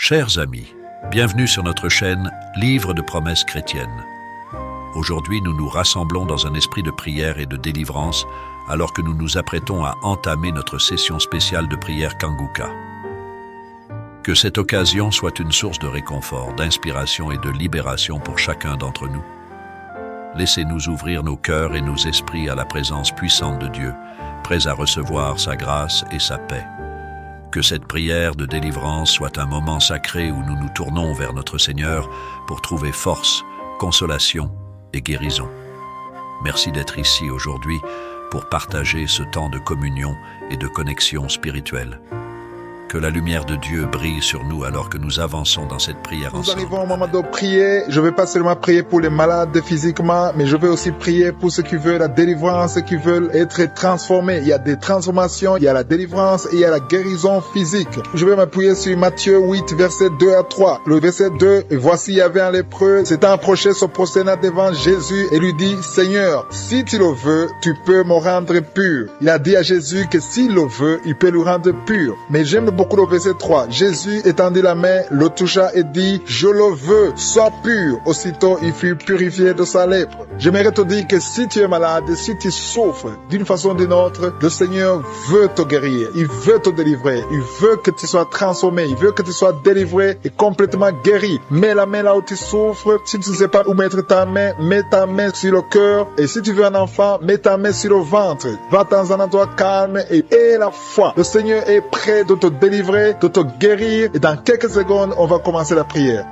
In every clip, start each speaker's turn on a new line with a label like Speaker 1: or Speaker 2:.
Speaker 1: Chers amis, bienvenue sur notre chaîne Livre de promesses chrétiennes. Aujourd'hui, nous nous rassemblons dans un esprit de prière et de délivrance alors que nous nous apprêtons à entamer notre session spéciale de prière Kanguka. Que cette occasion soit une source de réconfort, d'inspiration et de libération pour chacun d'entre nous. Laissez-nous ouvrir nos cœurs et nos esprits à la présence puissante de Dieu, prêts à recevoir sa grâce et sa paix. Que cette prière de délivrance soit un moment sacré où nous nous tournons vers notre Seigneur pour trouver force, consolation et guérison. Merci d'être ici aujourd'hui pour partager ce temps de communion et de connexion spirituelle. Que la lumière de Dieu brille sur nous alors que nous avançons dans cette prière ensemble.
Speaker 2: Nous arrivons au moment de prier. Je ne vais pas seulement prier pour les malades physiquement, mais je vais aussi prier pour ceux qui veulent la délivrance, ceux qui veulent être transformés. Il y a des transformations, il y a la délivrance et il y a la guérison physique. Je vais m'appuyer sur Matthieu 8, verset 2 à 3. Le verset 2, voici il y avait un lépreux, s'étant approché, se prosterna devant Jésus et lui dit, Seigneur, si tu le veux, tu peux me rendre pur. Il a dit à Jésus que s'il le veut, il peut le rendre pur. Mais j'aime beaucoup le verset 3. Jésus étendit la main, le toucha et dit, je le veux, sois pur. Aussitôt, il fut purifié de sa lèpre. J'aimerais te dire que si tu es malade, si tu souffres d'une façon ou d'une autre, le Seigneur veut te guérir. Il veut te délivrer. Il veut que tu sois transformé. Il veut que tu sois délivré et complètement guéri. Mets la main là où tu souffres. Si tu ne sais pas où mettre ta main, mets ta main sur le cœur. Et si tu veux un enfant, mets ta main sur le ventre. Va dans un endroit calme et aie la foi. Le Seigneur est prêt de te délivrer, de te guérir, et dans quelques secondes, on va commencer la prière.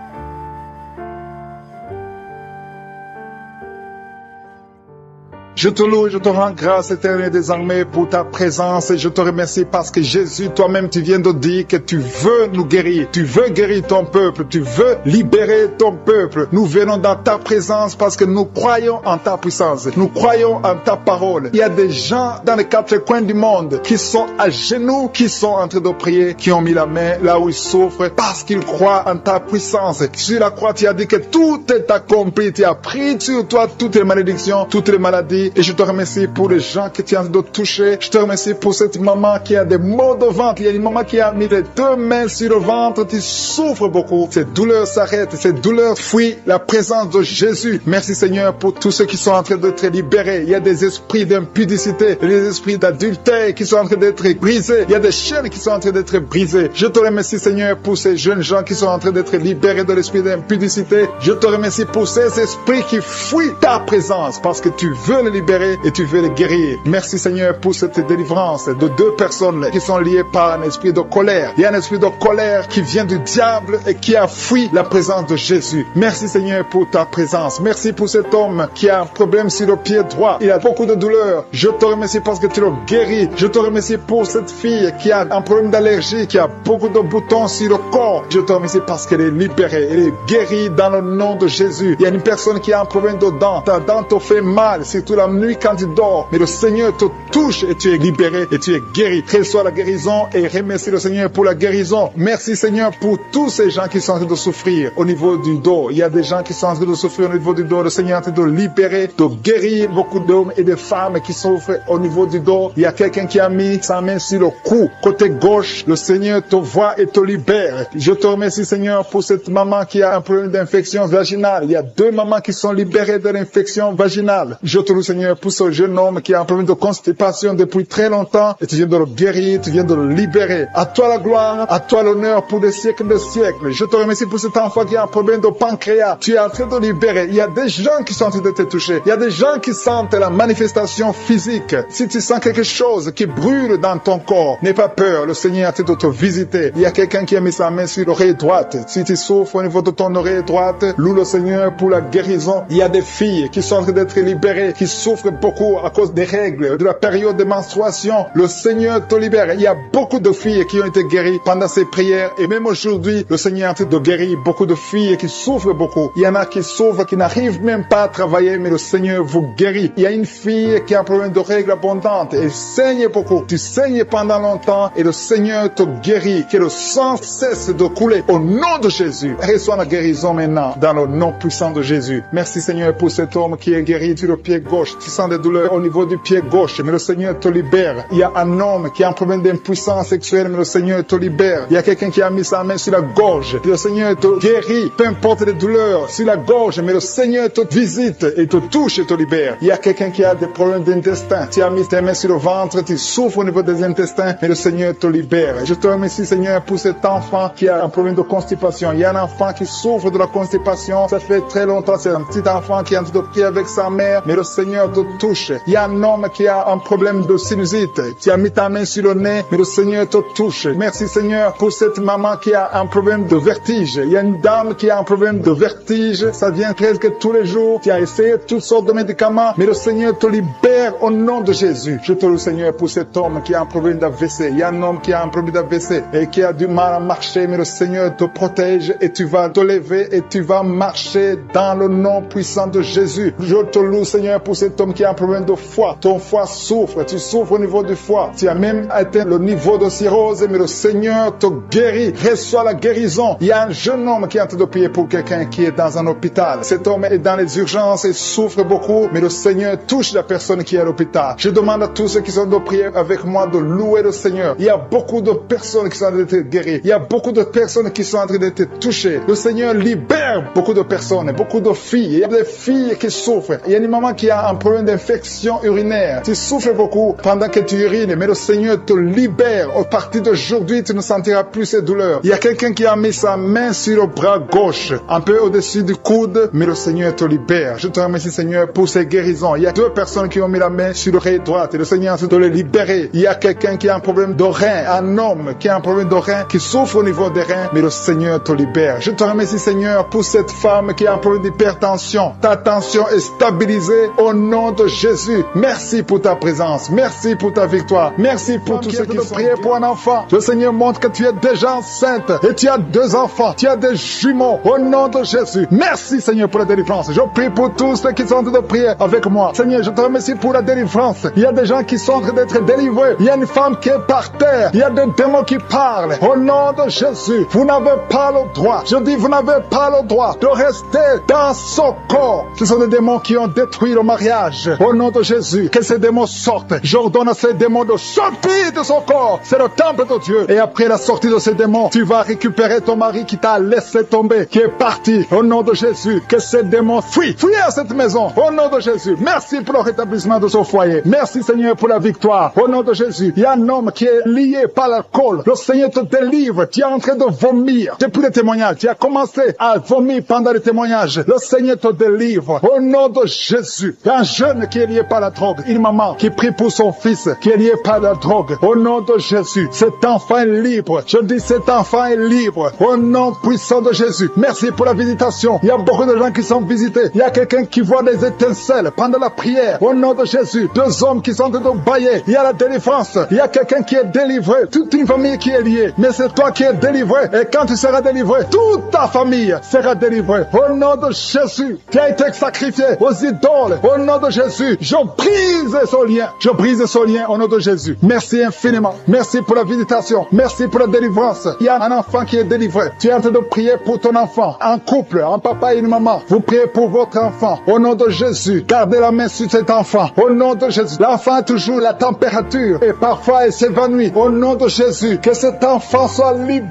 Speaker 2: Je te loue et je te rends grâce éternelle désormais pour ta présence et je te remercie parce que Jésus, toi-même, tu viens de dire que tu veux nous guérir. Tu veux guérir ton peuple. Tu veux libérer ton peuple. Nous venons dans ta présence parce que nous croyons en ta puissance. Nous croyons en ta parole. Il y a des gens dans les quatre coins du monde qui sont à genoux, qui sont en train de prier, qui ont mis la main là où ils souffrent parce qu'ils croient en ta puissance. Sur la croix, tu as dit que tout est accompli. Tu as pris sur toi toutes les malédictions, toutes les maladies. Et je te remercie pour les gens que tu es en train de toucher. Je te remercie pour cette maman qui a des maux de ventre. Il y a une maman qui a mis les deux mains sur le ventre. Tu souffres beaucoup. Ces douleurs s'arrêtent. Ces douleurs fuient la présence de Jésus. Merci Seigneur pour tous ceux qui sont en train d'être libérés. Il y a des esprits d'impudicité, des esprits d'adultère qui sont en train d'être brisés. Il y a des chaînes qui sont en train d'être brisées. Je te remercie Seigneur pour ces jeunes gens qui sont en train d'être libérés de l'esprit d'impudicité. Je te remercie pour ces esprits qui fuient ta présence parce que tu veux les libérer et tu veux les guérir. Merci Seigneur pour cette délivrance de deux personnes qui sont liées par un esprit de colère. Il y a un esprit de colère qui vient du diable et qui a fui la présence de Jésus. Merci Seigneur pour ta présence. Merci pour cet homme qui a un problème sur le pied droit. Il a beaucoup de douleur. Je te remercie parce que tu le guéris. Je te remercie pour cette fille qui a un problème d'allergie, qui a beaucoup de boutons sur le corps. Je te remercie parce qu'elle est libérée. Elle est guérie dans le nom de Jésus. Il y a une personne qui a un problème de dents. Ta dent te fait mal, surtout la nuit quand tu dors, mais le Seigneur te touche et tu es libéré et tu es guéri. Reçois la guérison et remercie le Seigneur pour la guérison. Merci Seigneur pour tous ces gens qui sont en train de souffrir au niveau du dos. Il y a des gens qui sont en train de souffrir au niveau du dos. Le Seigneur est en train de libérer, de guérir beaucoup d'hommes et de femmes qui souffrent au niveau du dos. Il y a quelqu'un qui a mis sa main sur le cou, côté gauche. Le Seigneur te voit et te libère. Je te remercie Seigneur pour cette maman qui a un problème d'infection vaginale. Il y a deux mamans qui sont libérées de l'infection vaginale. Je te loue Seigneur pour ce jeune homme qui a un problème de constipation depuis très longtemps et tu viens de le guérir, tu viens de le libérer. À toi la gloire, à toi l'honneur pour des siècles de siècles. Je te remercie pour cet enfant qui a un problème de pancréas. Tu es en train de libérer. Il y a des gens qui sont en train de te toucher. Il y a des gens qui sentent la manifestation physique. Si tu sens quelque chose qui brûle dans ton corps, n'aie pas peur. Le Seigneur est en train de te visiter. Il y a quelqu'un qui a mis sa main sur l'oreille droite. Si tu souffres au niveau de ton oreille droite, loue le Seigneur pour la guérison. Il y a des filles qui sont en train d'être libérées, qui souffrent beaucoup à cause des règles, de la période de menstruation. Le Seigneur te libère. Il y a beaucoup de filles qui ont été guéries pendant ces prières et même aujourd'hui, le Seigneur est en train de guérir beaucoup de filles qui souffrent beaucoup. Il y en a qui souffrent, qui n'arrivent même pas à travailler, mais le Seigneur vous guérit. Il y a une fille qui a un problème de règles abondantes. Elle saigne beaucoup. Tu saignes pendant longtemps et le Seigneur te guérit. Que le sang cesse de couler au nom de Jésus. Reçois la guérison maintenant dans le nom puissant de Jésus. Merci Seigneur pour cet homme qui est guéri sur le pied gauche. gauche, tu sens des douleurs au niveau du pied gauche, mais le Seigneur te libère. Il y a un homme qui a un problème d'impuissance sexuelle, mais le Seigneur te libère. Il y a quelqu'un qui a mis sa main sur la gorge, le Seigneur te guérit. Peu importe les douleurs sur la gorge, mais le Seigneur te visite et te touche et te libère. Il y a quelqu'un qui a des problèmes d'intestin. Tu as mis tes mains sur le ventre, tu souffres au niveau des intestins, mais le Seigneur te libère. Je te remercie, Seigneur, pour cet enfant qui a un problème de constipation. Il y a un enfant qui souffre de la constipation. Ça fait très longtemps. C'est un petit enfant qui est en train de prier avec sa mère, mais le Seigneur te touche. Il y a un homme qui a un problème de sinusite. Tu as mis ta main sur le nez, mais le Seigneur te touche. Merci, Seigneur, pour cette maman qui a un problème de vertige. Il y a une dame qui a un problème de vertige. Ça vient presque tous les jours. Tu as essayé toutes sortes de médicaments, mais le Seigneur te libère au nom de Jésus. Je te loue, Seigneur, pour cet homme qui a un problème d'AVC. Il y a un homme qui a un problème d'AVC et qui a du mal à marcher, mais le Seigneur te protège et tu vas te lever et tu vas marcher dans le nom puissant de Jésus. Je te loue, Seigneur, pour cet homme qui a un problème de foie. Ton foie souffre, tu souffres au niveau du foie. Tu as même atteint le niveau de cirrhose, mais le Seigneur te guérit. Reçois la guérison. Il y a un jeune homme qui est en train de prier pour quelqu'un qui est dans un hôpital. Cet homme est dans les urgences et souffre beaucoup, mais le Seigneur touche la personne qui est à l'hôpital. Je demande à tous ceux qui sont de prier avec moi de louer le Seigneur. Il y a beaucoup de personnes qui sont en train d'être guéries. Il y a beaucoup de personnes qui sont en train d'être touchées. Le Seigneur libère beaucoup de personnes, beaucoup de filles. Il y a des filles qui souffrent. Il y a une maman qui a un problème d'infection urinaire. Tu souffres beaucoup pendant que tu urines, mais le Seigneur te libère. À partir d'aujourd'hui, tu ne sentiras plus ces douleurs. Il y a quelqu'un qui a mis sa main sur le bras gauche, un peu au-dessus du coude, mais le Seigneur te libère. Je te remercie, Seigneur, pour ces guérisons. Il y a 2 personnes qui ont mis la main sur l'oreille droite et le Seigneur est en train de les libérer. Il y a quelqu'un qui a un problème de rein, un homme qui a un problème de rein, qui souffre au niveau des reins, mais le Seigneur te libère. Je te remercie, Seigneur, pour cette femme qui a un problème d'hypertension. Ta tension est stabilisée au nom de Jésus. Merci pour ta présence. Merci pour ta victoire. Merci pour tout ce qui est prié pour un enfant. Le Seigneur montre que tu es déjà enceinte et tu as 2 enfants. Tu as des jumeaux au nom de Jésus. Merci, Seigneur, pour la délivrance. Je prie pour tous ceux qui sont en train de prier avec moi. Seigneur, je te remercie pour la délivrance. Il y a des gens qui sont en train d'être délivrés. Il y a une femme qui est par terre. Il y a des démons qui parlent. Au nom de Jésus, vous n'avez pas le droit. Je dis, vous n'avez pas le droit de rester dans son corps. Ce sont des démons qui ont détruit le mariage. Au nom de Jésus, que ces démons sortent. J'ordonne à ces démons de sortir de son corps. C'est le temple de Dieu. Et après la sortie de ces démons, tu vas récupérer ton mari qui t'a laissé tomber, qui est parti. Au nom de Jésus, que ces démons fuient. Fuient à cette maison. Au nom de Jésus. Merci pour le rétablissement de son foyer. Merci, Seigneur, pour la victoire. Au nom de Jésus, il y a un homme qui est lié par l'alcool. Le Seigneur te délivre. Tu es en train de vomir. Depuis le témoignage, tu as commencé à vomir pendant le témoignage. Le Seigneur te délivre. Au nom de Jésus, il y a un jeune qui est lié par la drogue. Une maman qui prie pour son fils qui est lié par la drogue. Au nom de Jésus, cet enfant est libre. Je dis, cet enfant est libre. Au nom puissant de Jésus. Merci pour la visitation. Il y a beaucoup de gens qui sont visités. Il y a quelqu'un qui voit des étincelles pendant la prière. Au nom de Jésus, 2 hommes qui sont en train de bailler. Il y a la délivrance. Il y a quelqu'un qui est délivré. Toute une famille qui est liée. Mais c'est toi qui es délivré. Et quand tu seras délivré, toute ta famille sera délivrée. Au nom de Jésus, qui a été sacrifié aux idoles. Au nom de Jésus, je brise ce lien. Je brise ce lien au nom de Jésus. Merci infiniment. Merci pour la visitation. Merci pour la délivrance. Il y a un enfant qui est délivré. Tu es en train de prier pour ton enfant. Un couple, un papa et une maman. Vous priez pour votre enfant. Au nom de Jésus, gardez la main sur cet enfant. Au nom de Jésus. L'enfant a toujours la température et parfois il s'évanouit. Au nom de Jésus, que cet enfant soit libéré.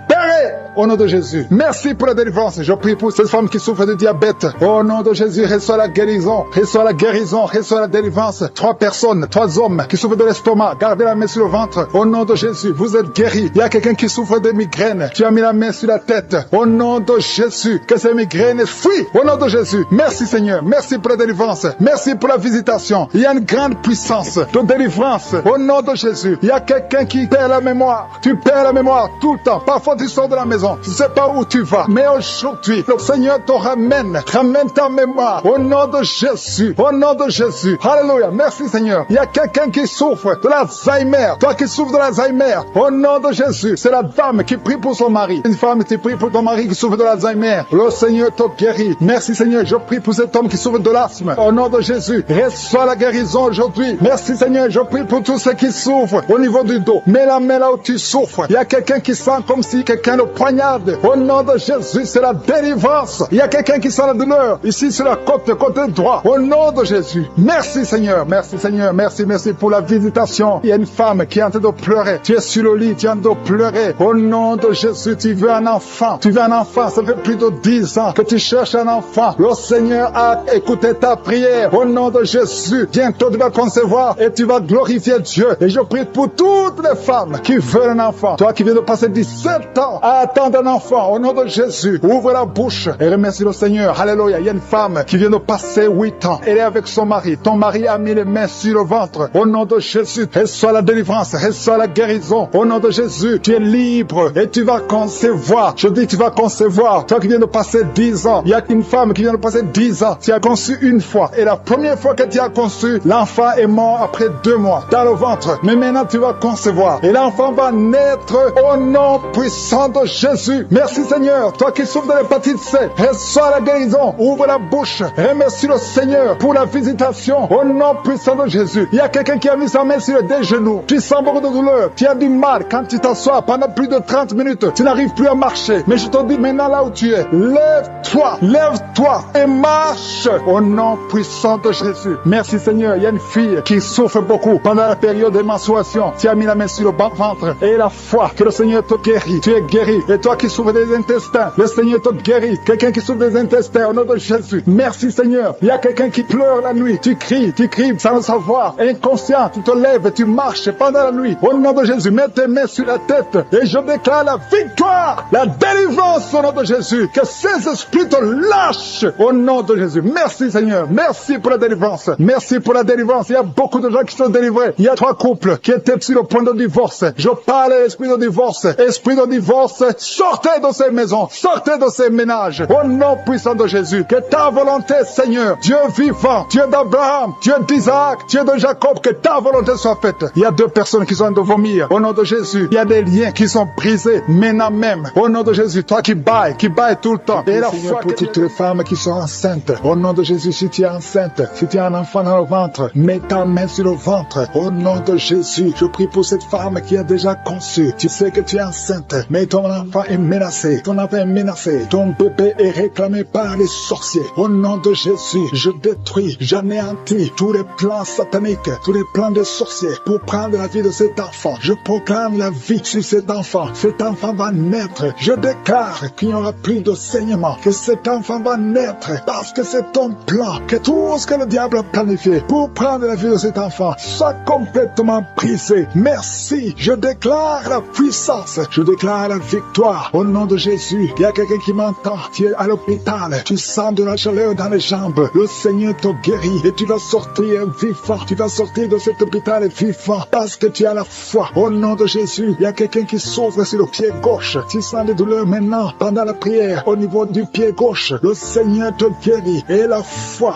Speaker 2: Au nom de Jésus. Merci pour la délivrance. Je prie pour cette femme qui souffre de diabète. Au nom de Jésus, reçois la guérison. Reçois la guérison. Reçois la délivrance. 3 personnes, 3 hommes qui souffrent de l'estomac. Gardez la main sur le ventre. Au nom de Jésus, vous êtes guéris. Il y a quelqu'un qui souffre de migraines. Tu as mis la main sur la tête. Au nom de Jésus, que ces migraines fuient. Au nom de Jésus. Merci, Seigneur. Merci pour la délivrance. Merci pour la visitation. Il y a une grande puissance de délivrance. Au nom de Jésus. Il y a quelqu'un qui perd la mémoire. Tu perds la mémoire tout le temps. Parfois, tu sors de la maison. Tu ne sais pas où tu vas. Mais aujourd'hui, le Seigneur te ramène. Ramène ta mémoire. Au nom de Jésus. Au nom de Jésus. Alléluia. Merci, Seigneur. Il y a quelqu'un qui souffre de l'Alzheimer. Toi qui souffres de l'Alzheimer. Au nom de Jésus. C'est la dame qui prie pour son mari. Une femme qui prie pour ton mari qui souffre de l'Alzheimer. Le Seigneur te guérit. Merci, Seigneur. Je prie pour cet homme qui souffre de l'asthme. Au nom de Jésus. Reçois la guérison aujourd'hui. Merci, Seigneur. Je prie pour tous ceux qui souffrent au niveau du dos. Mets la main là où tu souffres. Il y a quelqu'un qui sent comme si quelqu'un quelqu'un le poignarde. Au nom de Jésus, c'est la délivrance. Il y a quelqu'un qui sent la douleur. Ici, sur la côté droit. Au nom de Jésus. Merci Seigneur. Merci Seigneur. Merci pour la visitation. Il y a une femme qui est en train de pleurer. Tu es sur le lit, tu es en train de pleurer. Au nom de Jésus, tu veux un enfant. Tu veux un enfant. Ça fait plus de 10 ans que tu cherches un enfant. Le Seigneur a écouté ta prière. Au nom de Jésus, bientôt tu vas concevoir et tu vas glorifier Dieu. Et je prie pour toutes les femmes qui veulent un enfant. Toi qui viens de passer 17 ans à attendre un enfant. Au nom de Jésus, ouvre la bouche et remercie le Seigneur. Alléluia. Il y a une femme qui vient de passer 8 ans. Elle est avec son mari. Ton mari a mis les mains sur le ventre. Au nom de Jésus, reçois la délivrance, reçois la guérison. Au nom de Jésus, tu es libre et tu vas concevoir. Je dis tu vas concevoir. Toi qui viens de passer 10 ans, il y a une femme qui vient de passer 10 ans. Tu as conçu une fois. Et la première fois que tu as conçu, l'enfant est mort après 2 mois dans le ventre. Mais maintenant tu vas concevoir. Et l'enfant va naître au nom puissant de Jésus. Merci Seigneur. Toi qui souffres de l'hépatite C, reçois la guérison. Ouvre la bouche. Remercie le Seigneur pour la visitation. Au nom puissant de Jésus. Il y a quelqu'un qui a mis sa main sur des genoux. Tu sens beaucoup de douleur. Tu as du mal quand tu t'assois pendant plus de 30 minutes. Tu n'arrives plus à marcher. Mais je te dis maintenant là où tu es, lève-toi et marche au nom puissant de Jésus. Merci Seigneur. Il y a une fille qui souffre beaucoup pendant la période de menstruation. Tu as mis la main sur le ventre et la foi que le Seigneur te guérit. Tu es guéri. Et toi qui souffres des intestins, le Seigneur te guérit. Quelqu'un qui souffre des intestins au nom de Jésus. Merci Seigneur. Il y a quelqu'un qui pleure la nuit. Tu cries sans le savoir. Inconscient, tu te lèves et tu marches pendant la nuit. Au nom de Jésus, mets tes mains sur la tête et je déclare la victoire, la délivrance au nom de Jésus. Que ces esprits te lâchent au nom de Jésus. Merci Seigneur. Merci pour la délivrance. Merci pour la délivrance. Il y a beaucoup de gens qui sont délivrés. Il y a 3 couples qui étaient sur le point de divorce. Je parle à l'esprit de divorce. Esprit de divorce, sortez de ces maisons. Sortez de ces ménages. Au nom puissant de Jésus. Que ta volonté, Seigneur, Dieu vivant, Dieu d'Abraham, Dieu d'Isaac, Dieu de Jacob, que ta volonté soit faite. Il y a 2 personnes qui sont en train de vomir. Au nom de Jésus, il y a des liens qui sont brisés maintenant même. Au nom de Jésus, toi qui bailles tout le temps. Et la foi pour toutes les femmes qui sont enceintes. Au nom de Jésus, si tu es enceinte, si tu as un enfant dans le ventre, mets ta main sur le ventre. Au nom de Jésus, je prie pour cette femme qui a déjà conçu. Tu sais que tu es enceinte, mais ton enfant est menacé. Ton enfant est menacé. Ton bébé est réclamé par les sorciers. Au nom de Jésus, je détruis, j'anéantis tous les plans sataniques, tous les plans des sorciers pour prendre la vie de cet enfant. Je proclame la vie sur cet enfant. Cet enfant va naître. Je déclare qu'il n'y aura plus de saignement, que cet enfant va naître parce que c'est ton plan, que tout ce que le diable a planifié pour prendre la vie de cet enfant soit complètement brisé. Merci. Je déclare la puissance. Je déclare la victoire au nom de Jésus. Il y a quelqu'un qui m'entend. Tu es à l'hôpital. Tu sens de la chaleur dans les jambes. Le Seigneur te guérit et tu vas sortir vivant. Tu vas sortir de cet hôpital vivant parce que tu as la foi. Au nom de Jésus, il y a quelqu'un qui souffre sur le pied gauche. Tu sens des douleurs maintenant pendant la prière au niveau du pied gauche. Le Seigneur te guérit et la foi.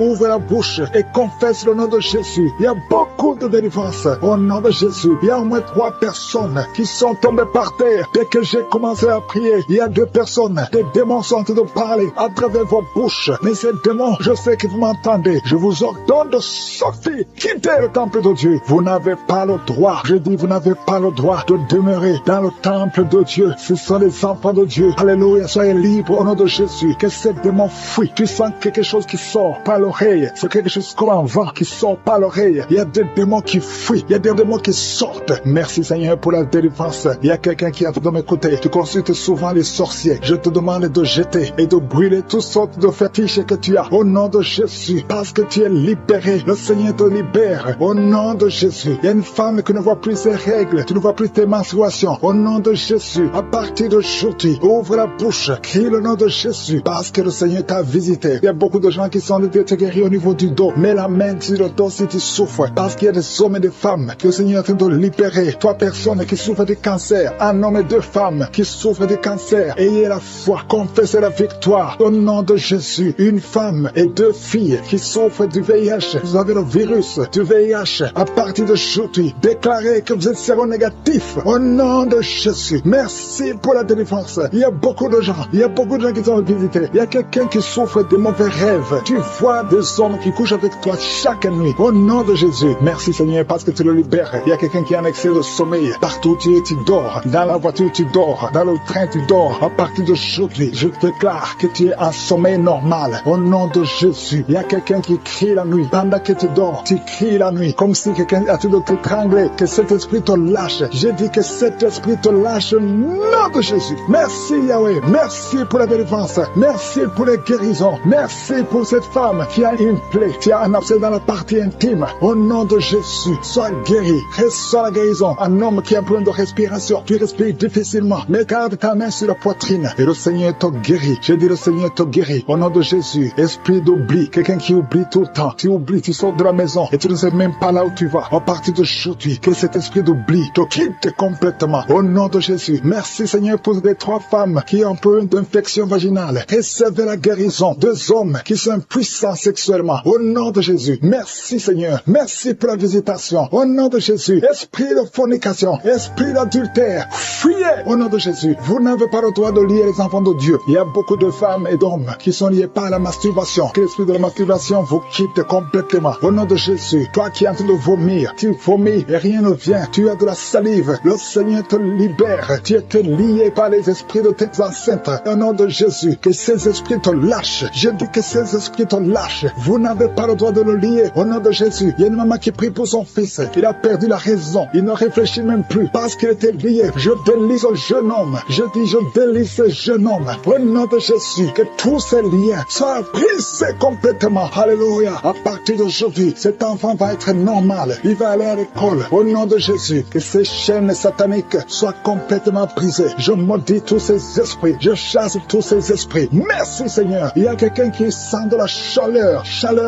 Speaker 2: Ouvre la bouche et confesse le nom de Jésus. Il y a beaucoup de délivrance au nom de Jésus. Il y a au moins 3 personnes qui sont tombées par terre. Dès que j'ai commencé à prier, il y a 2 personnes. Des démons sont en train de parler à travers vos bouches. Mais ces démons, je sais que vous m'entendez. Je vous ordonne de sortir, quitter le temple de Dieu. Vous n'avez pas le droit. Je dis, vous n'avez pas le droit de demeurer dans le temple de Dieu. Ce sont les enfants de Dieu. Alléluia, soyez libres au nom de Jésus. Que ces démons fuient. Tu sens quelque chose qui sort par l'oreille. C'est quelque chose comme un vent qui sort par l'oreille. Il y a des démons qui fuient. Il y a des démons qui sortent. Merci Seigneur pour la délivrance. Il y a quelqu'un qui a de m'écouter. Tu consultes souvent les sorciers. Je te demande de jeter et de brûler toutes sortes de fétiches que tu as. Au nom de Jésus. Parce que tu es libéré. Le Seigneur te libère. Au nom de Jésus. Il y a une femme qui ne voit plus ses règles. Tu ne vois plus tes menstruations. Au nom de Jésus. À partir d'aujourd'hui, ouvre la bouche. Crie le nom de Jésus. Parce que le Seigneur t'a visité. Il y a beaucoup de gens qui sont en train de te guérir au niveau du dos. Mets la main sur le dos si tu souffres. Parce qu'il y a des hommes et des femmes que le Seigneur est en train de libérer. 3 personnes qui souffrent de cancer. Un homme et 2 femmes qui souffrent de cancer. Ayez la foi. Confessez la victoire. Au nom de Jésus. Une femme et 2 filles qui souffrent du VIH. Vous avez le virus du VIH. À partir d'aujourd'hui, déclarez que vous êtes séronégatif. Au nom de Jésus. Merci pour la délivrance. Il y a beaucoup de gens. Il y a beaucoup de gens qui sont visités. Il y a quelqu'un qui souffre de mauvais rêves. Tu vois des hommes qui couchent avec toi chaque nuit. Au nom de Jésus. Merci Seigneur parce que tu le libères. Il y a quelqu'un qui a un excès de sommeil. Partout tu dors. Dans la voiture, tu dors. Dans le train, tu dors. À partir d'aujourd'hui, je déclare que tu es en sommeil normal. Au nom de Jésus, il y a quelqu'un qui crie la nuit. Pendant que tu dors, tu cries la nuit. Comme si quelqu'un a tout de t'étrangler. Que cet esprit te lâche. J'ai dit que cet esprit te lâche au nom de Jésus. Merci Yahweh. Merci pour la délivrance. Merci pour les guérisons. Merci pour cette femme qui a une plaie, qui a un abcès dans la partie intime. Au nom de Jésus, sois guéri. Reçois la guérison. Un homme qui a un problème de respiration. Tu respires difficilement. Mais garde ta main sur la poitrine. Et le Seigneur te guérit. J'ai dit le Seigneur te guérit. Au nom de Jésus, esprit d'oubli. Quelqu'un qui oublie tout le temps. Tu oublies, tu sors de la maison et tu ne sais même pas là où tu vas. À partir d'aujourd'hui, que cet esprit d'oubli te quitte complètement. Au nom de Jésus. Merci Seigneur pour les 3 femmes qui ont un peu d'infection vaginale. Recevez la guérison. 2 hommes qui sont puissants sexuellement. Au nom de Jésus. Merci Seigneur. Merci pour la visitation. Au nom de Jésus. Esprit de fornication. Esprit d'adultère. Fuyez. Au nom de Jésus. Vous n'avez pas le droit de lier les enfants de Dieu. Il y a beaucoup de femmes et d'hommes qui sont liés par la masturbation. Que l'esprit de la masturbation vous quitte complètement. Au nom de Jésus. Toi qui es en train de vomir. Tu vomis et rien ne vient. Tu as de la salive. Le Seigneur te libère. Tu es lié par les esprits de tes enceintes. Au nom de Jésus. Que ces esprits te lâchent. Je dis que ces esprits te lâchent. Vous n'avez pas le droit de le lier. Au nom de Jésus. Il y a une maman qui prie pour son fils. Il a perdu la raison. Il ne réfléchit même plus parce qu'il était lié. Je délie ce jeune homme. Je dis je délie ce jeune homme. Au nom de Jésus. Que tous ces liens soient brisés complètement. Alléluia. À partir d'aujourd'hui, cet enfant va être normal. Il va aller à l'école. Au nom de Jésus. Que ces chaînes sataniques soient complètement brisées. Je maudis tous ces esprits. Je chasse tous ces esprits. Merci Seigneur. Il y a quelqu'un qui sent de la chaleur